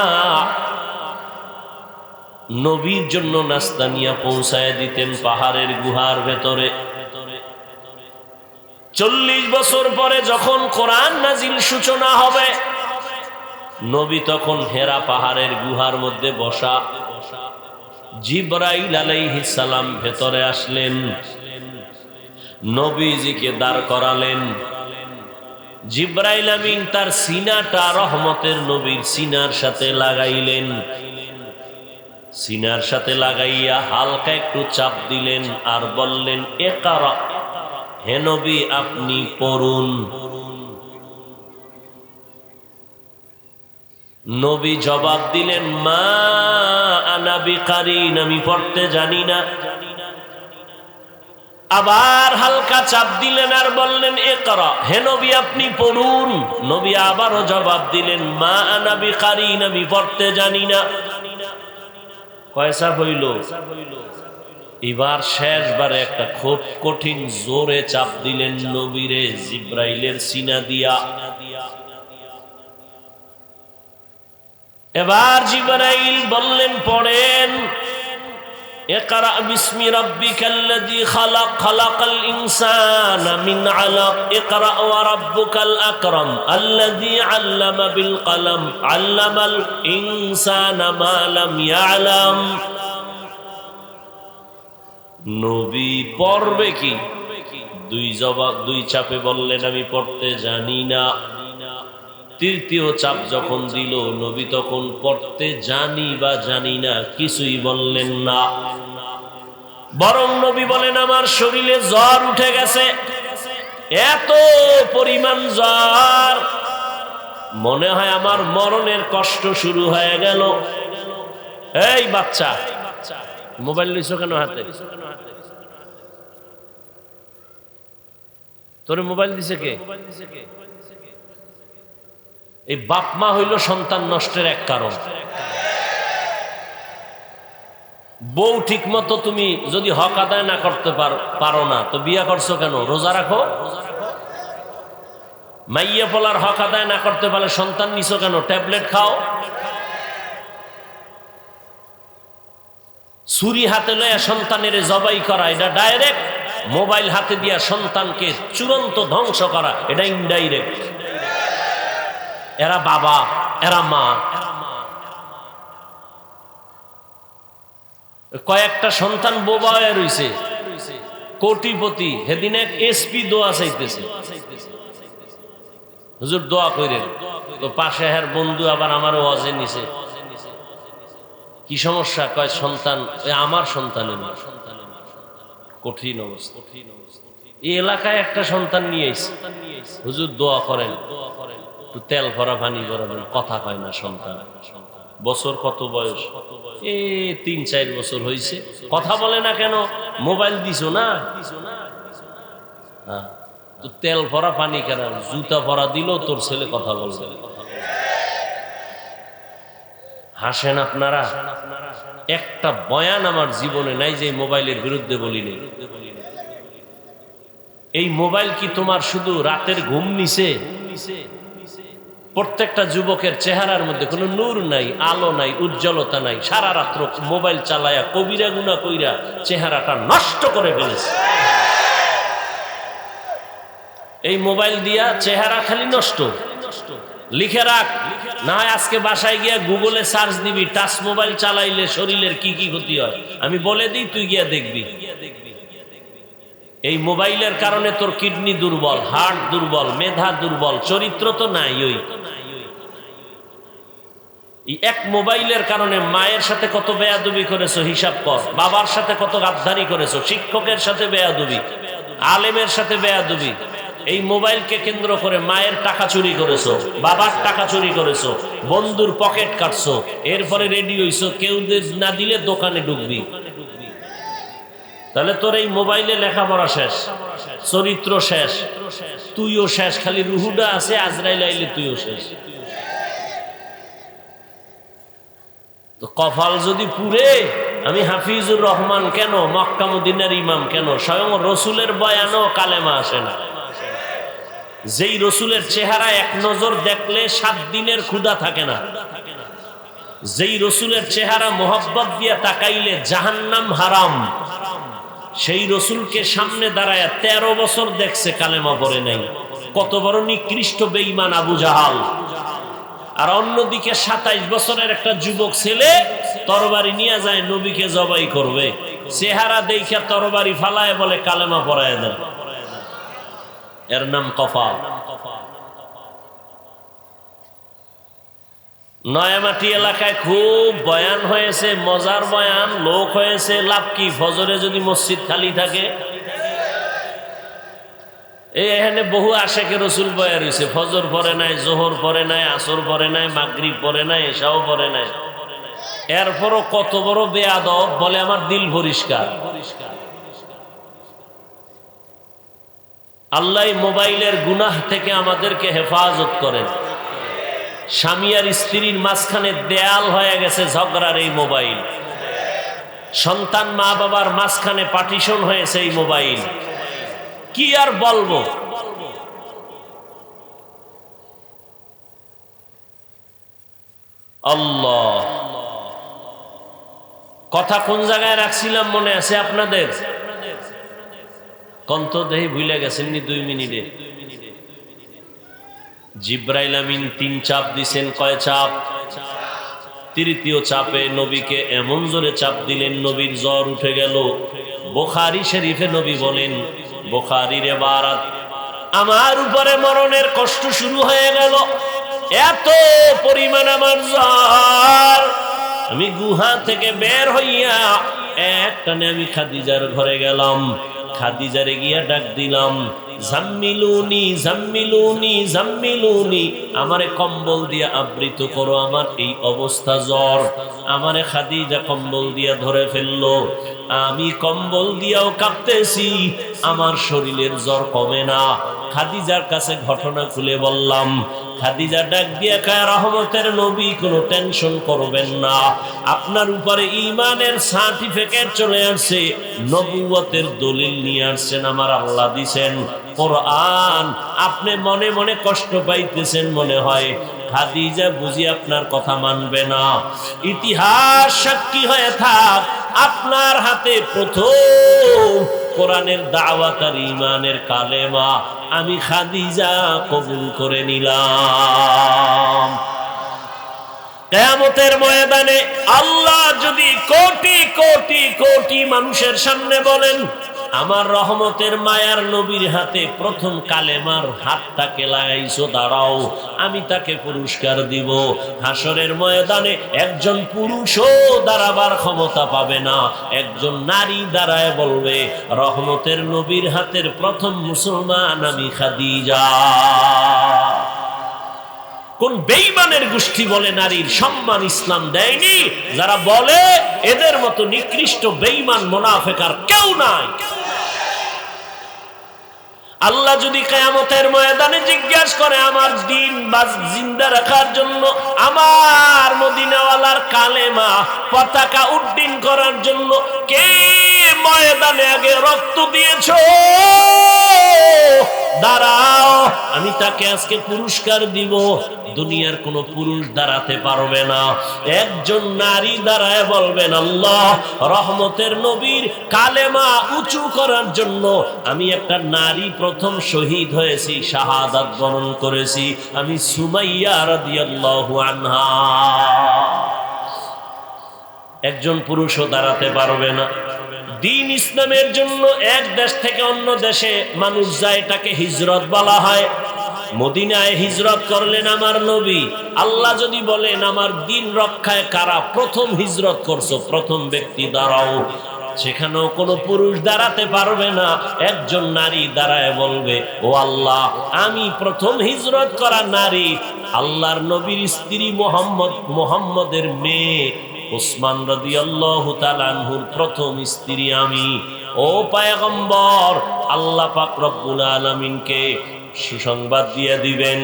নবীর জন্য নাস্তা নিয়ে পৌঁছায় দিতেন পাহাড়ের গুহার ভেতরে। 40 বছর পরে যখন কোরআন নাজিল সূচনা হবে, নবী তখন হেরা পাহাড়ের গুহার মধ্যে বসা। জিবরাইল আলাইহিস সালাম ভেতরে আসলেন, নবীজিকে দাঁড় করালেন। জিবরাইল আমিন তার সিনাটা রহমতের নবীর সিনার সাথে লাগাইলেন। সিনার সাথে লাগাইয়া হালকা একটু চাপ দিলেন আর বললেন, ইকরা, হে নবী আপনি পড়ুন। নবী জবাব দিলেন, মা আনা বিকারিন, আমি পড়তে জানি না। আবার হালকা চাপ দিলেন আর বললেন, ইকরা, হে নবী আপনি পড়ুন। নবী আবারও জবাব দিলেন, মা আনা বিকারিন, আমি পড়তে জানি না। কয়সা হইল? এবার শেষবারে একটা খুব কঠিন জোরে চাপ দিলেন নবীরে জিবরাইলের সিনা দিয়া। এবার জিবরাইল বললেন, পড়েন, ইকরা বিসমি রাব্বিকাল্লাযী খালাক, খালাকাল ইনসানা মিন আলাক, ইকরা ওয়া রাব্বুকাল আকরাম আল্লাযী আল্লামা বিল কলম, আল্লামাল ইনসানা মা লাম ইয়ালাম। নবী পড়বে কি? 2 চাপে বললেন, আমি পড়তে জানি না। তৃতীয় চাপ যখন দিল, নবী তখন পড়তে জানি বা জানি না কিছুই বললেন না। বরং নবী বলেন, আমার শরীরে জ্বর উঠে গেছে, এত পরিমাণ জ্বর, মনে হয় আমার মরণের কষ্ট শুরু হয়ে গেল। এই বাচ্চা, মোবাইল লইছো কেন হাতে? তোরে মোবাইল দিছে কে? এই বাপ মা হইল সন্তান নষ্টের এক কারণ। বউ ঠিক মতো তুমি যদি হক আদায় না করতে পারো না, তো বিয়া করছো কেন? রোজা রাখো। মাইয়া পোলার হক আদায় না করতে পারলে সন্তান নিছো কেন? ট্যাবলেট খাও। ছুরি হাতে লয়া সন্তানের জবাই করা এটা ডাইরেক্ট, মোবাইল হাতে দিয়া সন্তানকে চূড়ান্ত ধ্বংস করা এটা ইনডাইরেক্ট। এরা বাবা, এরা মা। কয়েকটা সন্তান বোবা হয়ে রইছে, কোটিপতি। সেদিন এক এসপি দোয়া চাইতেছে, হুজুর দোয়া কইরেন। তো পাশে হের বন্ধু আবার আমার ওয়াজে নিছে। কি সমস্যা? কয় সন্তান, আমার সন্তানের না। কঠিন অবস্থা। এই এলাকায় একটা সন্তান নিয়ে এসে, হুজুর দোয়া করেন, একটু তেল ভরা পানি ভরাবেন। কথা কয় না সন্তান। বছর কত বয়স? 3-4 বছর হয়েছে। কথা বলে না কেন? মোবাইল দিছো না। হ্যাঁ, তো তেল ভরা পানি কেন? জুতা ভরা দিল তোর ছেলে কথা বলবে। হাসেন আপনারা। একটা বয়ান আমার জীবনে নাই যে মোবাইলের বিরুদ্ধে বলিনি। এই মোবাইল কি তোমার শুধু রাতের ঘুম নিছে? প্রত্যেকটা যুবকের চেহারার মধ্যে কোনো নূর নাই, আলো নাই, উজ্জ্বলতা নাই। সারা রাত্র মোবাইল চালায়া কবিরা গুনাহ কইরা চেহারাটা নষ্ট করে ফেলেছে। এই মোবাইল দিয়া চেহারা খালি নষ্ট। লিখে রাখ, না হয় আজকে বাসায় গিয়া গুগলে সার্চ দিবি, টাচ মোবাইল চালাইলে শরীরের কি কি ক্ষতি হয় আমি বলে দিই, তুই গিয়া দেখবি। এই মোবাইলের কারণে তোর কিডনি দুর্বল, হার্ট দুর্বল, মেধা দুর্বল, চরিত্র তো নাই। ওই এক মোবাইলের কারণে মায়ের সাথে কত বেয়াদবি করেছো হিসাব কর, বাবার সাথে কত গাদ্দারি করেছো, শিক্ষকের সাথে বেয়াদবি, আলেমের সাথে বেয়াদবি। এই মোবাইলকে কেন্দ্র করে মায়ের টাকা চুরি করেছো, বাবার টাকা চুরি করেছো, বন্ধুর পকেট কাটছো, এরপরে রেডি হইছো, কেউ না দিলে দোকানে ঢুকবি। তাহলে তোর এই মোবাইলে লেখাপড়া শেষ, চরিত্র শেষ, তুইও শেষ। খালি রুহুডা আছে, আজরাইল আইলে তুইও শেষ। তো কপাল যদি পুরে, আমি হাফিজুর রহমান কেন, মক্কা মদিনার ইমাম কেন, স্বয়ং রসুলের বয়ানও কালেমা আসে না। যেই রসুলের চেহারা এক নজর দেখলে 7 দিনের ক্ষুধা থাকে না, যেই রসুলের চেহারা মোহাব্বত দিয়ে তাকাইলে জাহান্নাম হারাম, সেই রসুলকে সামনে দাঁড়ায় 13 বছর দেখছে, কালেমা পড়ে নাই। কত বড় নিকৃষ্ট বেঈমান আবু জাহাল। আর অন্যদিকে 27 বছরের একটা যুবক ছেলে তরবারি নিয়ে যায় নবীকে জবাই করবে, চেহারা দেখে তরবারি ফালায় বলে কালেমা পড়ায় দেন। এর নাম কফাল। নয়ামাটি এলাকায় খুব বয়ান হয়েছে, মজার বয়ান, লোক হয়েছে। লাভ কি? ফজরে যদি মসজিদ খালি থাকে, এখানে বহু আশেকে রসুল বয়া রয়েছে, ফজর পড়ে নাই, জোহর পড়ে নাই, আসর পড়ে নাই, মাগরিব পড়ে নাই, এশাও পড়ে নাই। এরপরও কত বড় বেয়াদব, বলে আমার দিল পরিষ্কার। আল্লাহ মোবাইলের গুনাহ থেকে আমাদেরকে হেফাজত করেন। স্বামী আর স্ত্রীর মাঝখানে দেয়াল হয়ে গেছে ঝগড়ার এই মোবাইল। সন্তান মা বাবার মাঝখানে পার্টিশন হয়েছে এই মোবাইল। কি আর বলবো? আল্লাহ, কথা কোন জায়গায় রাখছিলাম মনে আছে আপনাদের? কন্ত দেহি ভুলে গেছেন নি 2 মিনিটে? জিব্রাইল আমিন 3 চাপ দিছেন। কয় চাপ? 3য় চাপে নবীকে এমন জোরে চাপ দিলেন, নবীর জ্বর উঠে গেল। বুখারী শরীফে নবী বলেন, বুখারীর ইবারত, আমার উপরে মরণের কষ্ট শুরু হয়ে গেল, এত পরিমাণ আমার জ্বর, আমি গুহা থেকে বের হইয়া একটানে আমি খাদিজার ঘরে গেলাম। খাদিজারে গিয়া ডাক দিলাম, জাম্মিলুনি জাম্মিলুনি জাম্মিলুনি, আমারে কম্বল দিয়া আবৃত করো, আমার এই অবস্থা জ্বর। আমারে খাদিজা কম্বল দিয়া ধরে ফেললো, আমি কম্বল দিয়াও কাঁপতেছি, আমার শরীরের জ্বর কমে না। খাদিজার কাছে ঘটনা খুলে বললাম। খাদিজা ডাক দিয়া কয়, রহমতের নবী, কোনো টেনশন করবেন না, আপনার উপরে ঈমানের সার্টিফিকেট চলে আসছে, নবুয়তের দলিল নিয়ে আসছেন, আমার আল্লাহ দিছেন কোরআন। আপনি মনে মনে কষ্ট পাইতেছেন মনে হয়, খাদিজা বুঝি আপনার কথা মানবে না। ইতিহাস সাক্ষী হয়ে থাক, আপনার হাতে প্রথম কোরআনের দাওয়াত আর ঈমানের কালেমা আমি খাদিজা কবুল করে নিলাম। কিয়ামতের ময়দানে আল্লাহ যদি কোটি কোটি কোটি মানুষের সামনে বলেন, আমার রহমতের মায়ার নবীর হাতে প্রথম কালেমার হাতটাকে লাগাইছো, দাঁড়াও, আমি তাকে পুরস্কার দিব। হাসরের ময়দানে একজন পুরুষও দাঁড়াবার ক্ষমতা পাবে না, একজন নারী দাঁড়ায় বলবে, রহমতের নবীর হাতের প্রথম মুসলমান আমি খাদিজা। কোন বেঈমানের গোষ্ঠী বলে নারীর সম্মান ইসলাম দেয়নি? যারা বলে এদের মতো নিকৃষ্ট বেঈমান মুনাফিক আর কেউ নাই। আল্লাহ যদি কিয়ামতের ময়দানে জিজ্ঞাসা করে আমার দিন জিন্দা রাখার জন্য, আমার মদিনাওয়ালার কালেমা পতাকা উড্ডীন করার জন্য কে ময়দানে আগে রক্ত দিয়েছো, দাঁড়াও, আমি তাকে আজকে পুরস্কার দিব। দুনিয়ার কোন পুরুষ দাঁড়াতে পারবে না। একজন নারী দাঁড়ায় বলবেন, আল্লাহ, রহমতের নবীর কালেমা উঁচু করার জন্য আমি একটা নারী প্রথম শহীদ হয়েছি, শাহাদাত বরণ করেছি, আমি সুমাইয়া রাদিয়াল্লাহু আনহা। একজন পুরুষও দাঁড়াতে পারবে না। দিন ইসলামের জন্য এক দেশ থেকে অন্য দেশে মানুষ যায়, এটাকে হিজরত বলা হয়। মদিনায় হিজরত করলেন আমার নবী। আল্লাহ যদি বলেন আমার দিন রক্ষায় কারা প্রথম হিজরত করছো, প্রথম ব্যক্তি দাঁড়াও, সেখানেও কোনো পুরুষ দাঁড়াতে পারবে না। একজন নারী দাঁড়ায় বলবে, ও আল্লাহ, আমি প্রথম হিজরত করা নারী, আল্লাহর নবীর স্ত্রী মুহাম্মদের মেয়ে উসমান রাদিয়াল্লাহু তাআলা আনহুর প্রথম স্ত্রী আমি। ও পয়গম্বর, আল্লাহ পাক রব্বুল আলামিনকে সুসংবাদ দিয়ে দিবেন,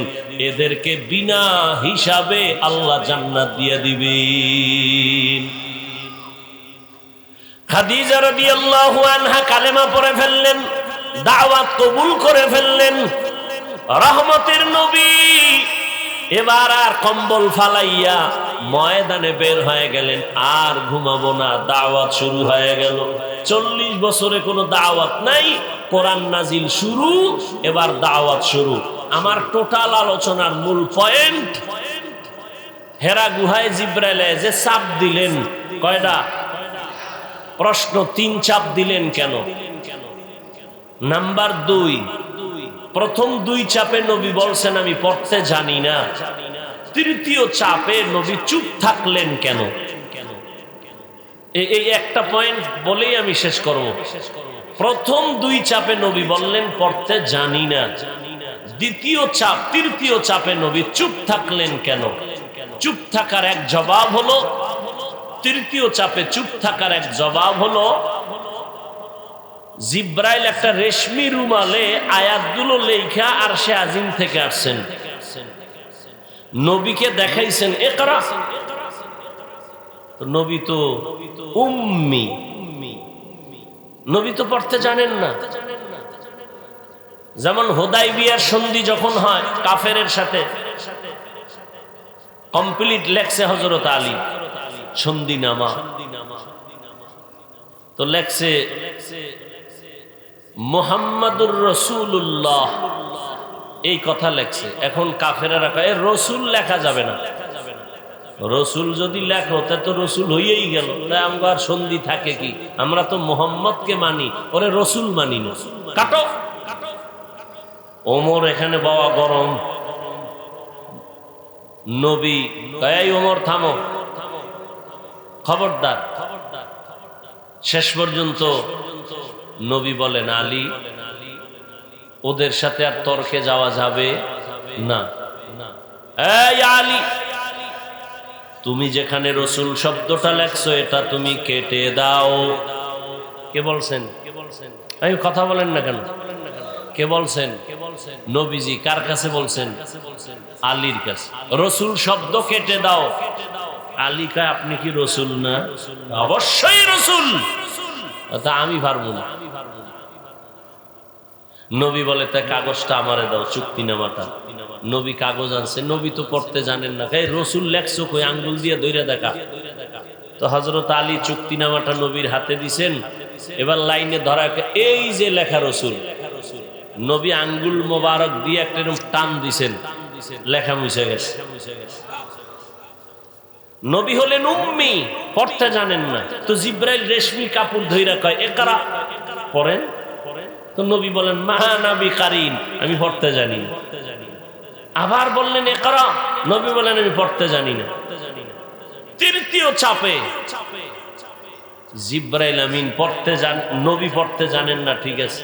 এদেরকে বিনা হিসাবে আল্লাহ জান্নাত দিয়ে দিবেন। খাদিজা রাদিয়াল্লাহু আনহা কালেমা পড়ে ফেললেন, দাওয়াত কবুল করে ফেললেন। রহমতের নবী এবার আর কম্বল ফালাইয়া ময়দানে বের হয়ে গেলেন, আর ঘুমাবো না, দাওয়াত শুরু হয়ে গেল। 40 বছরে কোনো দাওয়াত নাই, কোরআন নাজিল শুরু, এবার দাওয়াত শুরু। আমার টোটাল আলোচনার মূল পয়েন্ট, হেরা গুহায় জিব্রাইল যে চাপ দিলেন, কয়টা প্রশ্ন, 3 চাপ দিলেন কেন? নাম্বার 2, প্রথম 2 চাপে নবী বলছেন আমি পড়তে জানি না। তৃতীয় চাপে নবী চুপ থাকলেন কেন? এই একটা পয়েন্ট বলেই আমি শেষ করব। প্রথম 2 চাপে নবী বললেন পড়তে জানি না। তৃতীয় চাপে নবী চুপ থাকলেন কেন? চুপ থাকার এক জবাব হলো, তৃতীয় চাপে চুপ থাকার এক জবাব হলো, জিব্রাইল একটা রেশমি রুমালে আয়াতগুলো লেখা আরশে আজিম থেকে আসছেন, নবীকে দেখাইছেন, ইকরা। তো নবী তো উম্মি, নবী তো পড়তে জানেন না। যেমন হুদাইবিয়ার সন্ধি যখন হয় কাফেরের সাথে, কমপ্লিট লেখছে হযরত আলী সন্ধিনামা, তো লেখছে মুহাম্মাদুর রাসূলুল্লাহ, এই কথা লেখছে। এখন কাফেরেরা কয় রসুল লেখা যাবে না, রসুল যদি লেখো তা তো রসুল হইয়াই গেল, তাই আমরা আর সন্ধি থাকে কি? আমরা তো মুহাম্মদকে মানি, ওরে রসুল মানি না, কাটো। ওমর এখানে বাবা গরম, নবী কয় ওমর থামো, খবরদার। শেষ পর্যন্ত নবী বলেন, আলী, ওদের সাথে আর তর্কে যাওয়া যাবে না। এই আলী, তুমি যেখানে রসুল শব্দটা লেখছো এটা তুমি কেটে দাও। কে বলছেন? আমি কথা বলেন না কেন? কে বলছেন? নবীজি। কার কাছে বলছেন? আলীর কাছে। রসুল শব্দ কেটে দাও। আলী কয় আপনি কি রসুল না? অবশ্যই রসুল। তা আমি পারবো না। নবী বলে তাই কাগজটা আমারে দাও, চুক্তিনামাটা। নবী কাগজ আনছে, নবী তো পড়তে জানেন না। রসুল লেখছো কই? আঙ্গুল দিয়ে ধইরা দেখা। তো হযরত আলী চুক্তিনামাটা নবীর হাতে দিছেন। এবার লাইনে ধরা, এই যে লেখা রসুল, নবী আঙ্গুল মোবারক দিয়ে একটা টান দিছেন, লেখা মুছে গেছে। নবী হলেন উম্মি, পড়তে জানেন না। তো জিব্রাইল রেশমি কাপড় ধইরা কয় ইকরা, পড়েন। তো নবী বলেন মা আনা বিকারিন, আমি পড়তে জানি না। আবার বললেন ইকরা, নবী বলেন আমি পড়তে জানি না। তৃতীয় চাপে জিব্রাইল আমিন পড়তে জান, নবী পড়তে জানেন না, ঠিক আছে।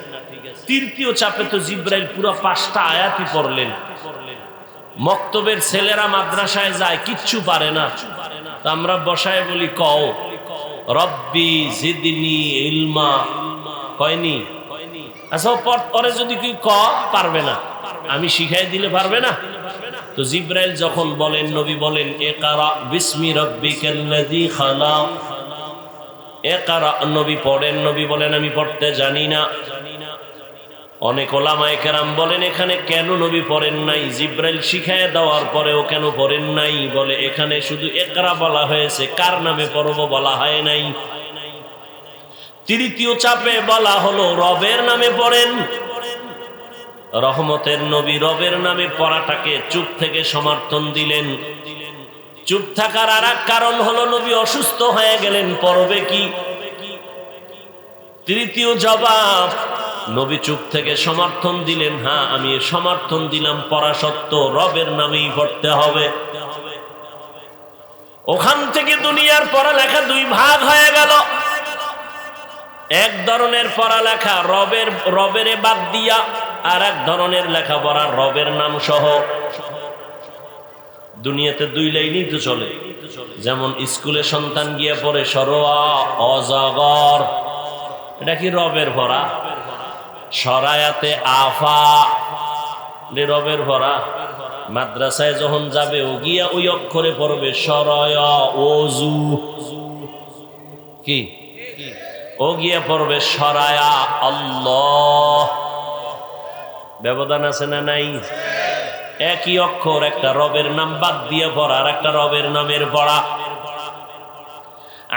তৃতীয় চাপে তো জিব্রাইল পুরো 5টা আয়াতই পড়লেন। মক্তবের ছেলেরা মাদ্রাসায় যায়, কিচ্ছু পারে না। তো আমরা বসায় বলি কও রব্বি জিদনি ইলমা, কয়নি? আচ্ছা পরে যদি কি পারবে না, আমি শিখাই দিলে পারবে না? তো জিব্রাইল যখন বলেন, নবী বলেন ইকরা বিসমি রাব্বিকাল্লাযী খালাক, ইকরা, নবী পড়েন। নবী বলেন আমি পড়তে জানি না। অনেক ওলামায়ে কেরাম বলেন এখানে কেন নবী পড়েন নাই? জিব্রাইল শিখায় দেওয়ার পরেও কেন পড়েন নাই? বলে এখানে শুধু ইকরা বলা হয়েছে, কার নামে পড়ব বলা হয় নাই। তৃতীয় চাপে বলা হলো রবের নামে পড়েন। রহমতের নবী রবের নামে পড়াটাকে চুপ থেকে সমর্থন দিলেন। চুপ থাকার আর এক কারণ হলো নবী অসুস্থ হয়ে গেলেন, পড়বে কি? তৃতীয় জবাব, নবী চুপ থেকে সমর্থন দিলেন, হ্যাঁ আমি সমর্থন দিলাম, পড়া সত্য রবের নামেই পড়তে হবে। ওখান থেকে দুনিয়ার পড়ালেখা 2 ভাগ হয়ে গেল। এক ধরনের পড়ালেখা রবের বাদ দিয়া, আর এক ধরনের লেখাপড়া রবের নাম সহ। দুনিয়াতে 2 লাইনই তো চলে। যেমন স্কুলে সন্তান গিয়ে পড়ে সরোয়া অজগর, এটা কি রবের পড়া? সরায়াতে আফা, রবের পড়া। মাদ্রাসায় যখন যাবে ও গিয়া ওই অক্ষরে পড়বে সরয়া ওজু, কি ও গিয়া পড়বে সরায়া আল্লাহ। ব্যবধান আছে না নাই? একই অক্ষর, একটা রবের নাম বাদ দিয়ে পড়া আর একটা রবের নামের পড়া।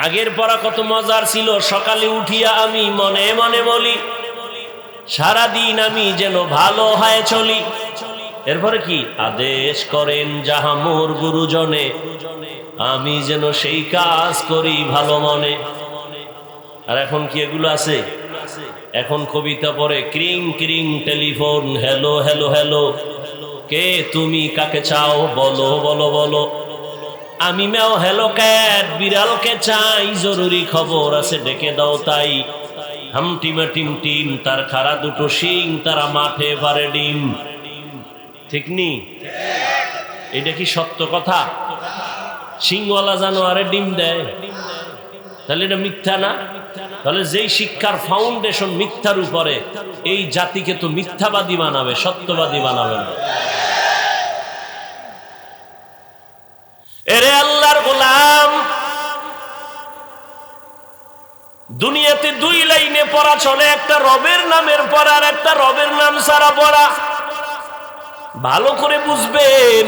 আগের পড়া কত মজার ছিল। সকালে উঠিয়া আমি মনে মনে বলি সারাদিন আমি যেন ভালো হয় চলি। এরপরে কি আদেশ করেন যাহা মোর গুরুজনে, আমি যেন সেই কাজ করি ভালো মনে। আর এখন কি এগুলো আছে? এখন কবিতা পড়ে ক্রিং ক্রিং টেলিফোন, হ্যালো হ্যালো হ্যালো, কে তুমি কাকে চাও বলো বলো বলো। আমি ম্যাও হ্যালো ক্যাট, বিড়ালকে চাই, জরুরি খবর আছে ডেকে দাও তাই। হামটিমা টিম টিম, তার খাড়া 2টো শিং, তারা মাঠে পারে ডিম। ঠিক নি? এটা কি সত্য কথা? শিংওয়ালা জানোয়ারে ডিম দেয়, তাহলে এটা মিথ্যা না? তাহলে যেই শিক্ষার ফাউন্ডেশন মিথ্যার উপরে, এই জাতিকে তো মিথ্যাবাদী বানাবে, সত্যবাদী বানাবে না। এরে আল্লাহর গোলাম, দুনিয়াতে 2 লাইনে পড়া চলে, একটা রবের নামের পড়া আর একটা রবের নাম ছাড়া পড়া। ভালো করে বুঝবেন,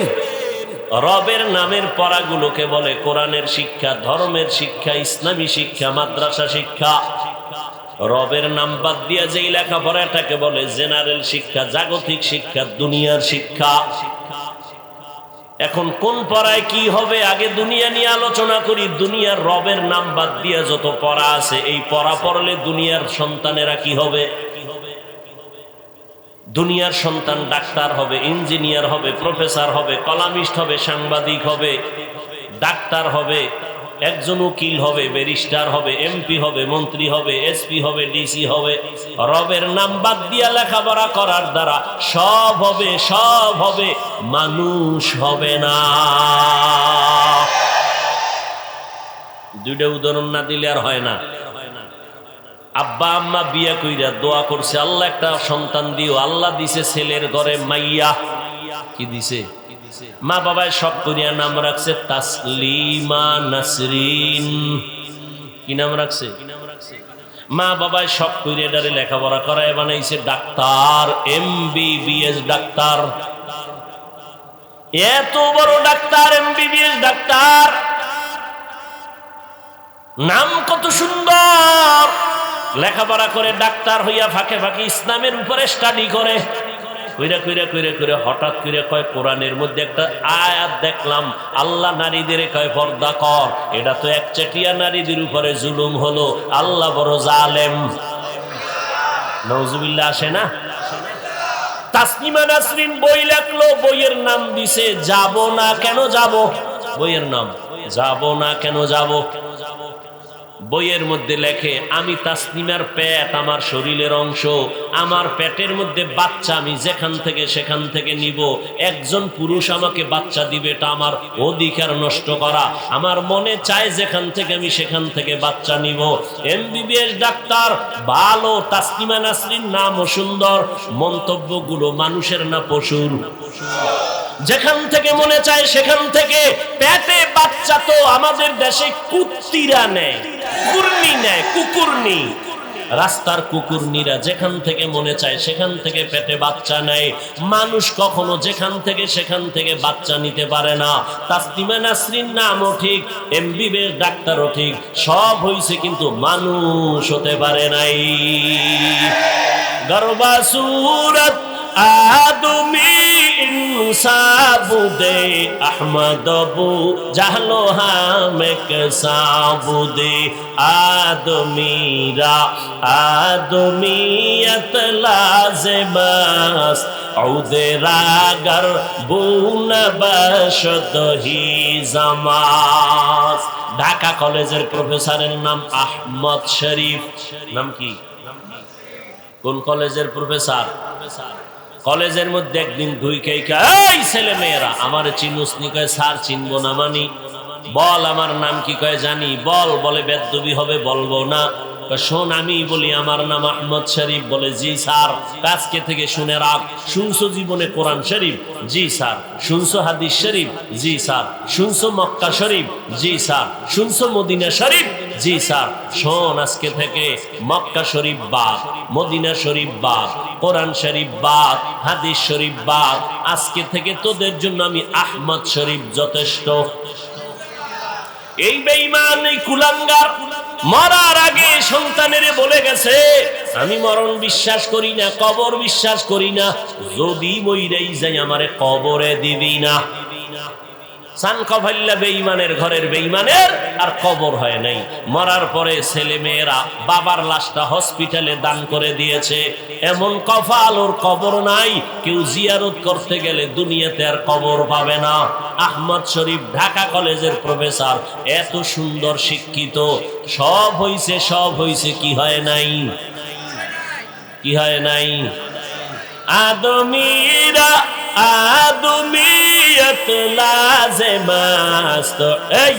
রবের নামের পড়াগুলোকে বলে কোরআনের শিক্ষা, ধর্মের শিক্ষা, ইসলামী শিক্ষা, মাদ্রাসা শিক্ষা। রবের নাম বাদ দিয়ে যেই লেখাপড়াটাকে বলে জেনারেল শিক্ষা, জাগতিক শিক্ষা, দুনিয়ার শিক্ষা। এখন কোন পড়ায় কি হবে? আগে দুনিয়া নিয়ে আলোচনা করি। দুনিয়ার রবের নাম বাদ দিয়ে যত পড়া আছে, এই পড়া পড়লে দুনিয়ার সন্তানেরা কি হবে? দুনিয়ার সন্তান ডাক্তার হবে, ইঞ্জিনিয়ার হবে, প্রফেসর হবে, কলামিস্ট হবে, সাংবাদিক হবে, ডাক্তার হবে, একজন উকিল হবে, ব্যারিস্টার হবে, এমপি হবে, মন্ত্রী হবে, এসপি হবে, ডিসি হবে। রবের নাম বাদ দিয়া লেখাপড়া করার দ্বারা সব হবে, সব হবে, মানুষ হবে না। 2টা উদাহরণ না দিলে আর হয় না। আব্বা আম্মা বিয়া কইরা দোয়া করছে আল্লাহ একটা সন্তান দিও, আল্লাহ দিছে ছেলের ঘরে মাইয়া। কি দিছে? মা বাবায় শখ করিয়া নাম রাখছে তাসলিমা নাসরিন। কি নাম রাখছে? মা বাবায় শখ করিয়া এটারে লেখাপড়া করায় বানাইছে ডাক্তার, MBBS ডাক্তার। এত বড় ডাক্তার, MBBS ডাক্তার, নাম কত সুন্দর, লেখাপড়া করে ডাক্তার হইয়া ফাঁকে ফাঁকে ইসলামের উপরে স্টাডি করে, কইরা কইরা কইরা কইরা হঠাৎ করে কয় কোরআনের মধ্যে একটা আয়াত দেখলাম, আল্লাহ নারীদের কয় পর্দা কর। এটা তো একচেটিয়া নারীদের উপরে জুলুম হলো, আল্লাহ বড় জালেম। নাউজুবিল্লাহ আসে না? তাসনিমা নাসরিন বই লেখলো, বইয়ের নাম দিছে যাব না কেন যাব। বইয়ের নাম যাব না কেন যাব। বইয়ের মধ্যে লেখে, আমি তাসনিমার পেট আমার শরীরের অংশ, আমার পেটের মধ্যে বাচ্চা আমি যেখান থেকে সেখান থেকে নিব। একজন পুরুষ আমাকে বাচ্চা দিবে, এটা আমার অধিকার নষ্ট করা। আমার মনে চায় যেখান থেকে আমি সেখান থেকে বাচ্চা নিব। এমবিবিএস ডাক্তার ভালো, তাসনিমা নাসরিন নামও সুন্দর, মন্তব্যগুলো মানুষের না পশুর। যেখান থেকে মনে চায় সেখান থেকে। পেটে বাচ্চা তো আমাদের দেশে কুত্তিরা নেয়, কুকুরনি নেয়, কুকুরনি। রাস্তার কুকুরনিরা যেখান থেকে মনে চায় সেখান থেকে পেটে বাচ্চা নেয়। মানুষ কখনো যেখান থেকে সেখান থেকে বাচ্চা নিতে পারে না। তাসনিমা নাসরিন নামও ঠিক, এমবিবিএস ডাক্তারও ঠিক, সব হইছে কিন্তু মানুষ হতে পারে নাই। গর্বা সুরত আদমি ইনসাবুদে আহমদবু জাহলো হামেক সাবুদে আদমিরা আদমিয়ত লাজেবাস ঔদে রাগর বুন বশদহি জামাস। ঢাকা কলেজের প্রফেসরের নাম আহমদ শরীফ। নাম কি? কোন কলেজের প্রফেসর? কলেজের মধ্যে একদিন এই ছেলে মেয়েরা আমার চিনুস নি? কয় স্যার চিনবো না। মানি বল আমার নাম কি? কয় জানি। বল। বলে বেদবি হবে, বলবো না। শোন আমি বলি আমার নাম আহমদ শরীফ। বলে জি স্যার। আজকে থেকে শুনে রাখ। শুনছো জীবনে কোরআন শরীফ? জি স্যার। শুনছো হাদিস শরীফ? জি স্যার। শুনছো মক্কা শরীফ? জি স্যার। শুনছো মদিনা শরীফ? জি স্যার। শোন আজকে থেকে মক্কা শরীফ বাদ, মদিনা শরীফ বাদ, কোরআন শরীফ বাদ, হাদিস শরীফ বাদ। আজকে থেকে তোদের জন্য আমি আহমদ শরীফ যথেষ্ট। এই বেঈমান, এই কুলাঙ্গার মরার আগে সন্তানেরে বলে গেছে, আমি মরণ বিশ্বাস করি না, কবর বিশ্বাস করি না, যদি মইরাই যাই আমারে কবরে দিবি না। সানকভাল্লা বেঈমানের ঘরের বেঈমানের আর কবর হয় নাই। মরার পরে ছেলে মেয়েরা বাবার লাশটা হসপিটালে দান করে দিয়েছে। এমন কপাল, ওর কবর নাই। কেউ জিয়ারত করতে গেলে দুনিয়াতে আর কবর পাবে না। আহমদ শরীফ ঢাকা কলেজের প্রফেসর, এত সুন্দর শিক্ষিত। সব হইছে, সব হইছে, কি হয় নাই? কি হয় নাই? আদমিরা আদমিয়ত লাজেমাস। তো এই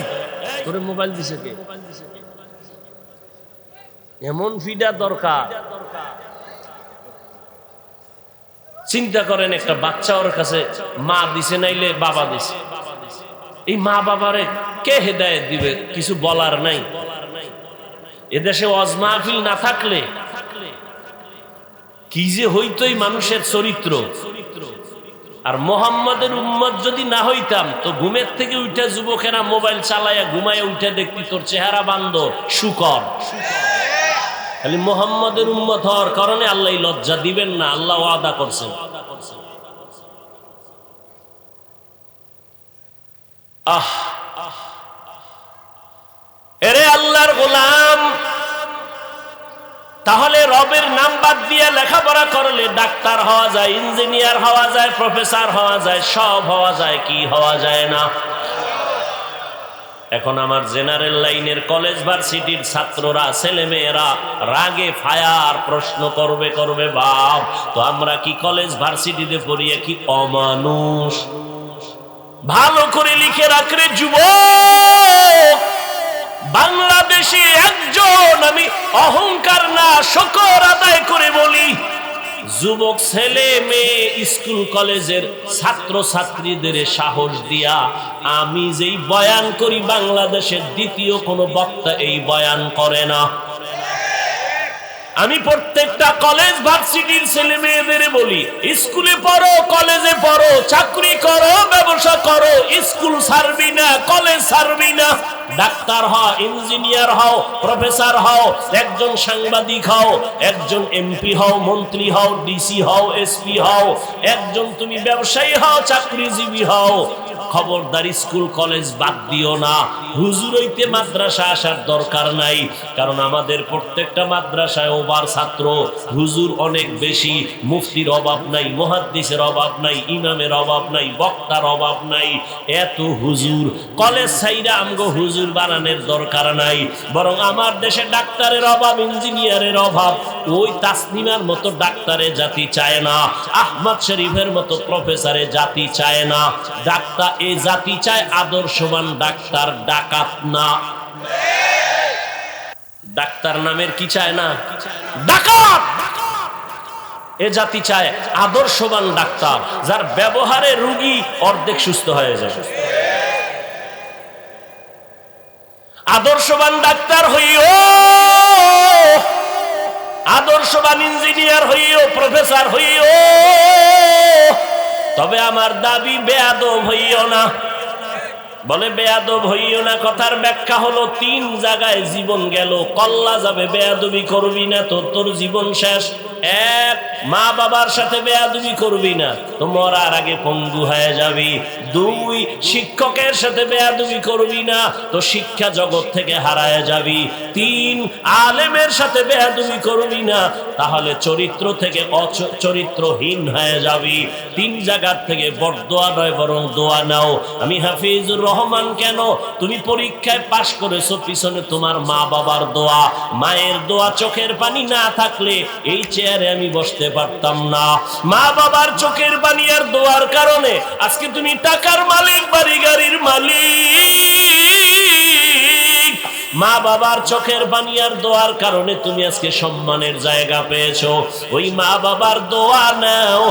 তোরে মোবাইল দিছে কে? এমন ফিডা দরকার। চিন্তা করেন, একটা বাচ্চা ওর কাছে মা দিছে, নাইলে বাবা দিছে। এই মা বাবারে কে হেদায়েত দিবে? কিছু বলার নাই। এদেশে ওয়াজ মাহফিল না থাকলে কি যে হইতোই মানুষের চরিত্র। আর মোহাম্মদের উম্মত যদি না হইতাম তো ঘুমের থেকে উঠে যুবকেরা মোবাইল চালাইয়া ঘুমাইয়া উঠে দেখতি তোর চেহারা বান্দর, শুকর। খালি মোহাম্মদের উম্মত হওয়ার কারণে আল্লাহ লজ্জা দিবেন না, আল্লাহ ওয়াদা করছেন। এরে আল্লাহর গোলাম, তাহলে রবের নাম বাদ দিয়ে লেখাপড়া করলে ডাক্তার হওয়া যায়, ইঞ্জিনিয়ার হওয়া যায়, প্রফেসর হওয়া যায়, সব হওয়া যায়, কি হওয়া যায় না? এখন আমার জেনারেল লাইনের কলেজ ভার্সিটির ছাত্ররা, ছেলে মেয়েরা রাগে ফায়ার প্রশ্ন করবে বাপ, তো আমরা কি কলেজ ভার্সিটিতে পড়িয়ে কি অমানুষ? ভালো করে লিখে রাখলে যুবক, বাংলাদেশে একজন, আমি অহংকার না শকর আদায় করে বলি, যুবক ছেলে মেয়ে স্কুল কলেজের ছাত্র ছাত্রীদের সাহস দিয়া আমি যেই বয়ান করি, বাংলাদেশের দ্বিতীয় কোনো বক্তা এই বয়ান করে না। আমি প্রত্যেকটা কলেজ ভার্সিটির ছেলে মেয়েদের বলি, স্কুলে পড়ো, কলেজে পড়ো, চাকরি করো, ব্যবসা করো, স্কুল ছাড়বি না, কলেজ ছাড়বি না। ডাক্তার হও, ইঞ্জিনিয়ার হও, প্রফেসর হও, একজন সাংবাদিক হও, একজন এমপি হও, মন্ত্রী হও, ডিসি হও, এসপি হও, একজন তুমি ব্যবসায়ী হও, চাকরিজীবী হও, খবরদার স্কুল কলেজ বাদ দিও না। হুজুর হইতে মাদ্রাসা আসার দরকার নাই, কারণ আমাদের প্রত্যেকটা মাদ্রাসায় ওভার ছাত্র, হুজুর অনেক বেশি। মুফতির অভাব নাই, মুহাদ্দিসের অভাব নাই, ইমামের অভাব নাই, বক্তার অভাব নাই, এত হুজুর। কলেজ ছাইরা আমগো হুজুর বানানোর দরকার নাই, বরং আমার দেশে ডাক্তারের অভাব, ইঞ্জিনিয়ারের অভাব। ওই তাসনিমার মতো ডাক্তারে জাতি চায় না, আহমদ শরীফের মতো প্রফেসরে জাতি চায় না। ডাক্তার এ জাতি চায় আদর্শবান ডাক্তার, ডাকাত না। ডাক্তার নামের কি চায় না, ডাকাত। এ জাতি চায় আদর্শবান ডাক্তার, যার ব্যবহারে রোগী অর্ধেক সুস্থ হয়ে যায়। আদর্শবান ডাক্তার হইও, আদর্শবান ইঞ্জিনিয়ার হইও, প্রফেসর হইও, তবে আমার দাবি বেয়াদব হইও না। বলে বেয়াদব হইও না, কথার ব্যাখ্যা হলো 3 জায়গায় জীবন গেল, কল্লা যাবে, বেয়াদবি করবি না তো তোর জীবন শেষ। 1, মা বাবার সাথে বেয়াদবি করবি না তো মরার আগে পঙ্গু হয়ে যাবি। 2, শিক্ষকের সাথে বেয়াদবি করবি না তো শিক্ষা জগৎ থেকে হারায় যাবি। 3, আলেমের সাথে বেয়াদবি করবি না, তাহলে চরিত্র থেকে চরিত্রহীন হয়ে যাবি। 3 জায়গার থেকে বরদোয়া নয় বরং দোয়া নাও। আমি হাফিজুর রহমান, কেন তুমি পরীক্ষায় পাশ করেছো পিছনে তোমার মা বাবার দোয়া। মায়ের দোয়া, চোখের পানি না থাকলে এই চেয়ারে আমি বসতে পারতাম না। মা বাবার চোখের পানি আর দোয়ার কারণে আজকে তুমি টাকার মালিক, বাড়ি গাড়ির মালিক। মা বাবার চোখের পানি আর দোয়ার কারণে তুমি আজকে সম্মানের জায়গা পেয়েছো। ওই মা বাবার দোয়া নাও,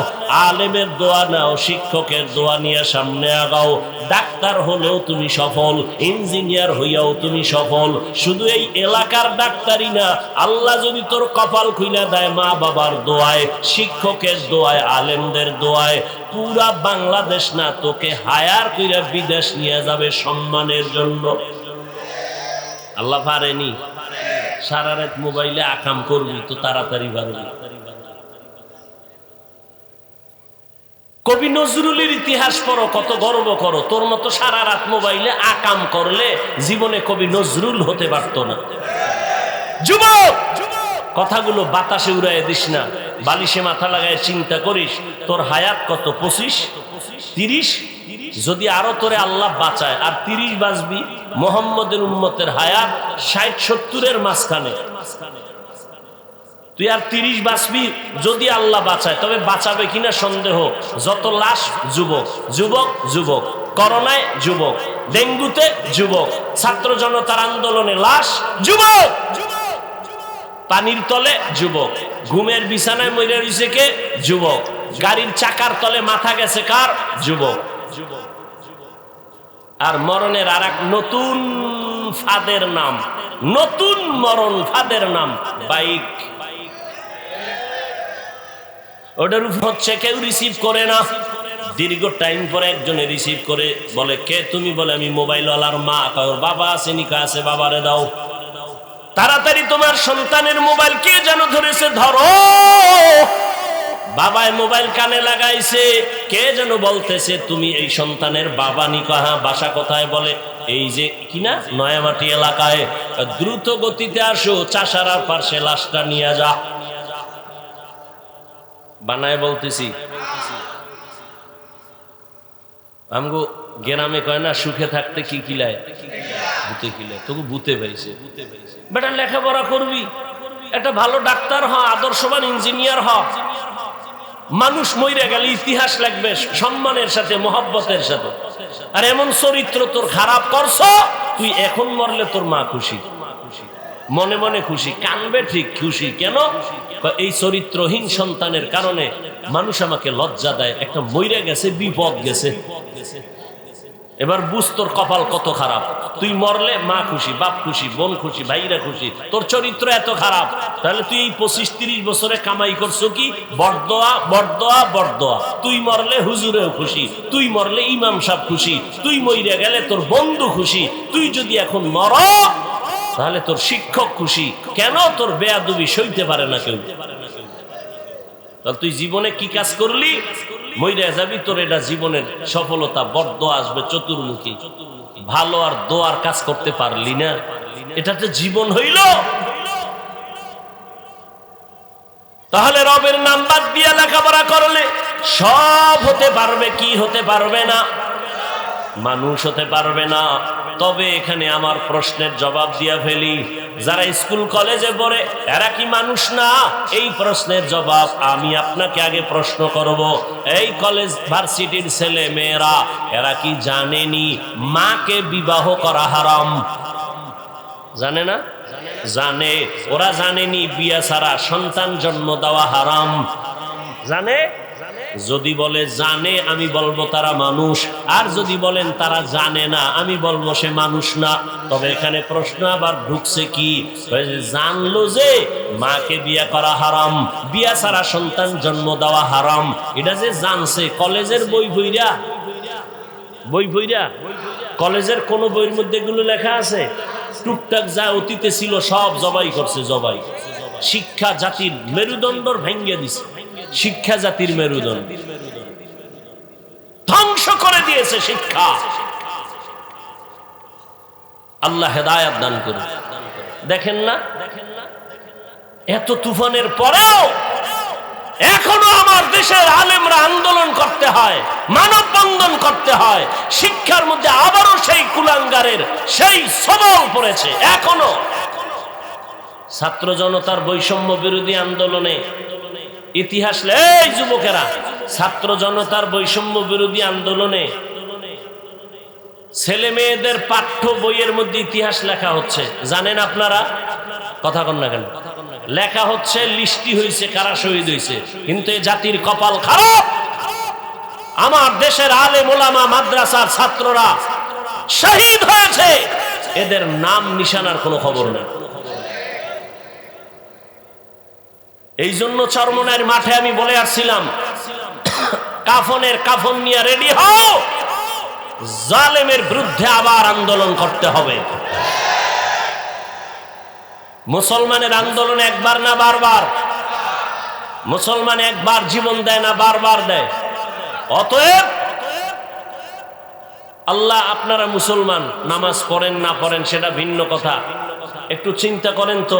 আলেমের দোয়া নাও, শিক্ষকের দোয়া নিয়ে সামনে আগাও। ডাক্তার হলেও তুমি সফল, ইঞ্জিনিয়ার হইয়াও তুমি সফল। শুধু এই এলাকার ডাক্তারই না, আল্লাহ যদি তোর কপাল খুইলা দেয় মা বাবার দোয়ায়, শিক্ষকের দোয়ায়, আলেমদের দোয়ায়, পুরা বাংলাদেশ না তোকে হায়ার কইরা বিদেশ নিয়ে যাবে সম্মানের জন্য। আল্লাহ পারেনি, সারা রাত মোবাইলে আকাম করবি তো তাড়াতাড়ি পারবি। কবি নজরুলের ইতিহাস পড়ো, কত গর্ব করো। তোর মতো সারা রাত মোবাইলে আকাম করলে জীবনে কবি নজরুল হতে পারতো না। যুবক, কথাগুলো বাতাসে উড়াই দিস না, বালিশে মাথা লাগায় চিন্তা করিস তোর হায়াত কত, 25, 30। যদি আরো তোরে আল্লাহ বাঁচায় আর 30 বাঁচবি। মুহাম্মদের উম্মতের হায়াত 60-70-এর মাঝখানে, তুই আর 30 বাঁচবি যদি আল্লাহ বাঁচায়। তবে বাঁচাবে কিনা সন্দেহ। যত লাশ যুবক, যুবক, যুবক, করোনায় যুবক, ডেঙ্গুতে যুবক, ছাত্র জনতার আন্দোলনে লাশ যুবক, পানির তলে যুবক, ঘুমের বিছানায় মরে রইছে কে, যুবক, গাড়ির চাকার তলে মাথা গেছে কার, যুবক। আর মরণের আর এক নতুন ফাঁদের নাম, নতুন মরণ ফাঁদের নাম বাইক। ওটার উপর হচ্ছে কেউ রিসিভ করে না। দীর্ঘ টাইম পরে একজনে রিসিভ করে, বলে কে তুমি? বলে আমি মোবাইলওয়ালার মা। কয় বাবা আসেনি? কয় আছে, বাবারে দাও। তাড়াতাড়ি তোমার সন্তানের মোবাইল কে যেন ধরেছে, ধরো। বাবায় মোবাইল কানে লাগাইছে, কে যেন বলতেছে তুমি এই সন্তানের বাবা নি? কয় হ্যাঁ। বাসা কোথায়? বলে এই যে কিনা নয়ামাটি এলাকায়। দ্রুত গতিতে আসো, চাষারার পাশে লাশটা নিয়ে যা। বানায় বলতেছি, আমগো গ্রামে কয় না সুখে থাকতে কি কিলায়, ভূতে কিলায়। তবু ভূতে পাইছে। বেটা লেখাপড়া করবি, একটা ভালো ডাক্তার হ, আদর্শবান ইঞ্জিনিয়ার হ। মানুষ মইরা গেলে ইতিহাস লাগবে সম্মানের সাথে, মহব্বতের সাথে। আর এমন চরিত্র তোর খারাপ করছ, তুই এখন মরলে তোর মা খুশি, মনে মনে খুশি, কানবে ঠিক খুশি। কেন? এই চরিত্রহীন সন্তানের কারণে মানুষ আমাকে লজ্জা দেয়। একটা মইরা গেছে, বিপদ গেছে। এবার বুঝ তোর কপাল কত খারাপ। তুই মরলে মা খুশি, বাপ খুশি, বোন খুশি, ভাইরা খুশি, তোর চরিত্র এত খারাপ। তাহলে তুই এই 25-30 বছরে কামাই করছো কি? বরদোয়া বরদোয়া বরদোয়া। তুই মরলে হুজুরেও খুশি, তুই মরলে ইমাম সাহেব খুশি, তুই মইরা গেলে তোর বন্ধু খুশি, তুই যদি এখন মর তাহলে তোর শিক্ষক খুশি। কেন? তোর বেয়াদবি সইতে পারে না কেউ। তাহলে তুই জীবনে কি কাজ করলি? মইরা যাবি, তোর এটা জীবনের সফলতা। বরদোয়া আসবে চতুর্মুখী। ভালো আর দোয়ার কাজ করতে পারলি না, এটা তো জীবন হইল। তাহলে রবের নাম বাদ দিয়া লেখাপড়া করলে সব হতে পারবে, কি হতে পারবে না? মানুষ হতে পারবে না। তবে এখানে আমার প্রশ্নের জবাব দিয়া ফেলি, যারা স্কুল কলেজে পড়ে এরা কি মানুষ না? এই প্রশ্নের জবাব আমি আপনাকে আগে প্রশ্ন করব। এই কলেজ ভার্সিটির ছেলে মেয়েরা এরা কি জানেনি মাকে বিবাহ করা হারাম? জানে না? জানে। ওরা জানেনি বিয়া ছাড়া সন্তান জন্ম দেওয়া হারাম? জানে? যদি বলে জানে, আমি বলবো তারা মানুষ। আর যদি বলেন তারা জানে না, আমি বলবো সে মানুষ না। তবে এখানে প্রশ্ন আবার ঢুকছে কি, জানলো যে মাকে বিয়ে করা হারাম, বিয়া ছাড়া সন্তান জন্ম দেওয়া হারাম, এটা যে জানছে কলেজের বই বইরা কলেজের কোন বইয়ের মধ্যে এগুলো লেখা আছে? টুকটাক যা অতীতে ছিল সব জবাই করছে, জবাই। শিক্ষা জাতির মেরুদণ্ডর ভেঙ্গে দিছে, শিক্ষা জাতির মেরুদণ্ড ধ্বংস করে দিয়েছে শিক্ষা। আল্লাহ হেদায়েত দান করুন। দেখেন না, এত তুফানের পরেও এখনো আমার দেশের আলেমরা আন্দোলন করতে হয়, মানববন্ধন করতে হয়। শিক্ষার মধ্যে আবারও সেই কুলাঙ্গারের সেই সবল পড়েছে। এখনো ছাত্র জনতার বৈষম্য বিরোধী আন্দোলনে ইতিহাস, এই যুবকেরা, ছাত্র জনতার বৈষম্য বিরোধী আন্দোলনে ছেলে মেয়েদের পাঠ্য বইয়ের মধ্যে ইতিহাস লেখা হচ্ছে। জানেন আপনারা? কথা কন না কেন? লেখা হচ্ছে, লিস্টি হয়েছে কারা শহীদ হয়েছে। কিন্তু এ জাতির কপাল খারাপ, আমার দেশের আলেম ওলামা মাদ্রাসার ছাত্ররা শহীদ হয়েছে, এদের নাম নিশানার কোনো খবর নেই। এই জন্য চরমনাইয়ের মাঠে আমি বলে আসছিলাম, কাফন নিয়ে রেডি হও, জালেমের বিরুদ্ধে আবার আন্দোলন করতে হবে। মুসলমানের আন্দোলন একবার না বারবার? মুসলমান একবার জীবন দেয় না বারবার দেয়? অতএব আল্লাহ, আপনারা মুসলমান, নামাজ পড়েন না পড়েন সেটা ভিন্ন কথা, একটু চিন্তা করেন তো।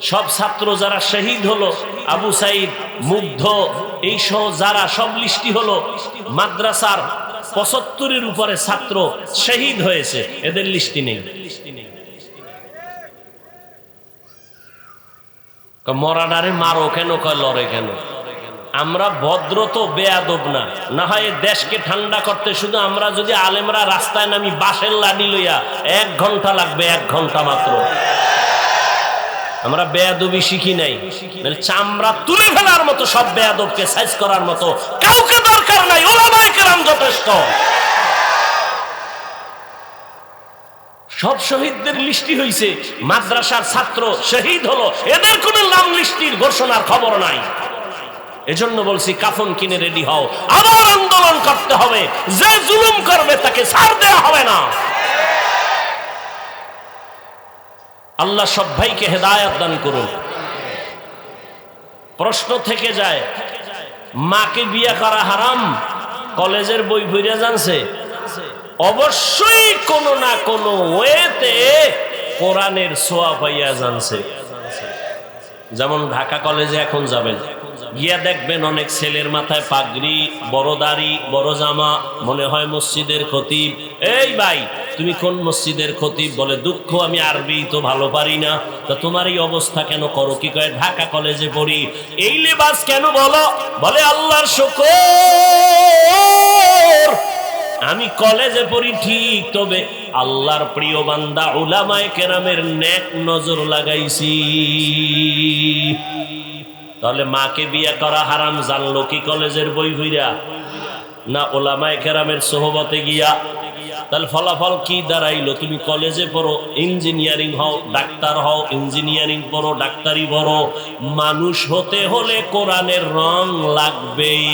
সব ছাত্র যারা শহীদ হলো, আবু সাইদ, মুগ্ধ, এই সহ যারা সব লিস্টি হলো, মাদ্রাসার 75-এর উপরে ছাত্র শহীদ হয়েছে, এদের লিস্টি নেই। মরাডারে মারো কেন, কয় লড়ে কেন? আমরা ভদ্র তো বেয়াদব না। না হয় দেশকে ঠান্ডা করতে শুধু আমরা যদি আলেমরা রাস্তায় নামি বাঁশের লাঠি লইয়া 1 ঘন্টা লাগবে, 1 ঘন্টা মাত্র। আমরা বেয়াদবি শিখি নাই, চামড়া তুলে ফেলার মতো সব বেয়াদবকে সাইজ করার মতো কাউকে দরকার নাই, ওলামায়ে কেরাম যথেষ্ট। সব শহীদদের লিস্টি হইছে, মাদ্রাসার ছাত্র শহীদ হলো, এদের কোন নাম লিস্টির ঘোষণার খবর নাই। এজন্য বলছি কাফন কিনে রেডি হও, আবার আন্দোলন করতে হবে। যে জুলুম করবে তাকে ছাড় দেওয়া হবে না। আল্লাহ সব ভাইকে হেদায়েত দান করুন। প্রশ্ন থেকে যায়, মাকে বিয়ে করা হারাম কলেজের বই পড়া জানছে? অবশ্যই কোনো না কোনো ওয়েতে কোরআনের ছোঁয়া পাইয়া জানছে। যেমন ঢাকা কলেজে এখন যাবেন, গিয়া দেখবেন অনেক ছেলের মাথায় পাগড়ি, বড় দাড়ি, বড় জামা, মনে হয় মসজিদের খতিব। এই ভাই, তুমি কোন মসজিদের খতিব? বলে দুঃখ, আমি আরবি তো ভালো পারি না। তা তোমার এই অবস্থা কেন করো? কি কয়, ঢাকা কলেজে পড়ি। এই লেবাস কেন বলো? বলে আল্লাহর শুকর, আমি কলেজে পড়ি ঠিক, তবে আল্লাহর প্রিয় বান্দা উলামায়ে কেরামের নেক নজর লাগাইছি। তাহলে মাকে বিয়ে করা হারাম জানলো কি কলেজের বই ভইরা? না ওলামায়ে কেরামের সোহবতে গিয়া? তাহলে ফলাফল কি দাঁড়াইলো? তুমি কলেজে পড়ো, ইঞ্জিনিয়ারিং হও, ডাক্তার হও, ইঞ্জিনিয়ারিং পড়ো, ডাক্তারি পড়ো, মানুষ হতে হলে কোরআনের রং লাগবেই।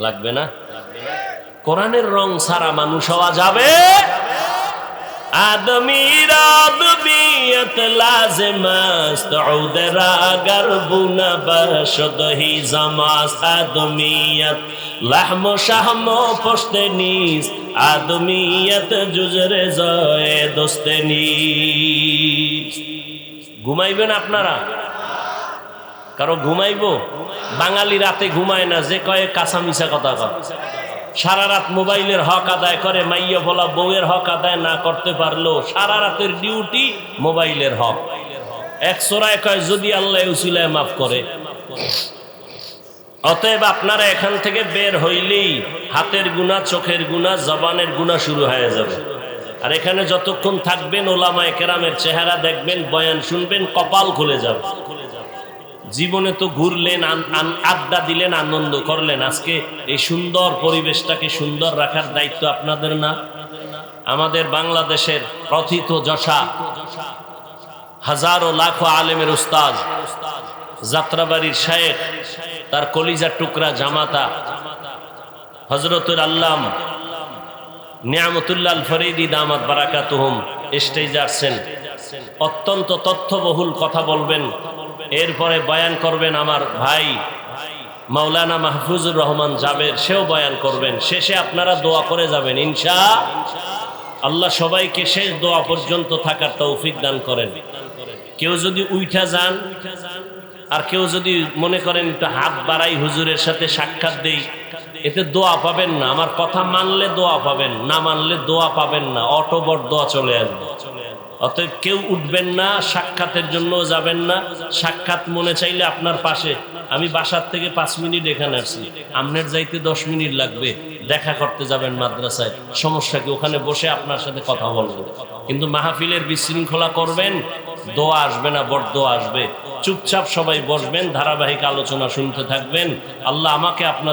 লাগবে না? কোরআনের রং ছাড়া মানুষ হওয়া যাবে? आदमी रादबियत लाजिमस्त उदरा गरबुन बशद ही जमास आदमियत लहम शहम पश्ते नीस आदमियत जुजरे जए दोस्ते नीस। ঘুমাইবেন আপনারা? কারো ঘুমাইবো? বাঙালি রাতে ঘুমায় না, যে কয়ে কাঁচা মিছা কথা কয়। সারা রাত মোবাইলের হক আদায় করে, মাইয়া বলা বউয়ের হক আদায় না করতে পারলো সারা রাতের ডিউটি মোবাইলের হক। এক সোরায় কয় যদি আল্লাহ উসিলায় মাফ করে। অতএব আপনারা এখান থেকে বের হইলেই হাতের গুনাহ, চোখের গুনাহ, জবানের গুনাহ শুরু হয়ে যাবে। আর এখানে যতক্ষণ থাকবেন ওলামায়ে কেরামের চেহারা দেখবেন, বয়ান শুনবেন, কপাল খুলে যাবে। জীবনে তো ঘুরলেন, আড্ডা দিলেন, আনন্দ করলেন, আজকে এই সুন্দর পরিবেশটাকে সুন্দর রাখার দায়িত্ব আপনাদের না? আমাদের বাংলাদেশের প্রথিত যশা হাজারো লাখো আলেমের উস্তাদ, যাত্রাবাড়ির শায়েখ, তার কলিজার টুকরা জামাতা হযরতুল আল্লাম নিয়ামতুল্লাহ আল ফরিদি দামাত বারাকাতুহুম স্টেজে আসছেন। অত্যন্ত তথ্যবহুল কথা বলবেন, এরপরে বয়ান করবেন আমার ভাই মাওলানা মাহফুজুর রহমান জাবের, সেও বয়ান করবেন। শেষে আপনারা দোয়া করে যাবেন ইনশাআল্লাহ। সবাইকে শেষ দোয়া পর্যন্ত থাকার তৌফিক দান করেন। কেউ যদি উইঠা যান আর কেউ যদি মনে করেন একটু হাত বাড়াই হুজুরের সাথে সাক্ষাৎ দেই, এতে দোয়া পাবেন না। আমার কথা মানলে দোয়া পাবেন, না মানলে দোয়া পাবেন না, অটোবট দোয়া চলে আসবে। অতএব কেউ উঠবেন না, সাক্ষাতের জন্য যাবেন না। সাক্ষাৎ মনে চাইলে আপনার পাশে, আমি বাসার থেকে 5 মিনিট এখানে আসছি, আপনার যাইতে 10 মিনিট লাগবে, দেখা করতে যাবেন মাদ্রাসায়, সমস্যা কি? ওখানে বসে আপনার সাথে কথা বলবো। কিন্তু মাহফিলের বিশৃঙ্খলা করবেন, দোয়া আসবে না, বড়দোয়া আসবে। চুপচাপ সবাই বসবেন, ধারাবাহিক আলোচনা শুনতে থাকবেন। আল্লাহ আমাকে আপনাদের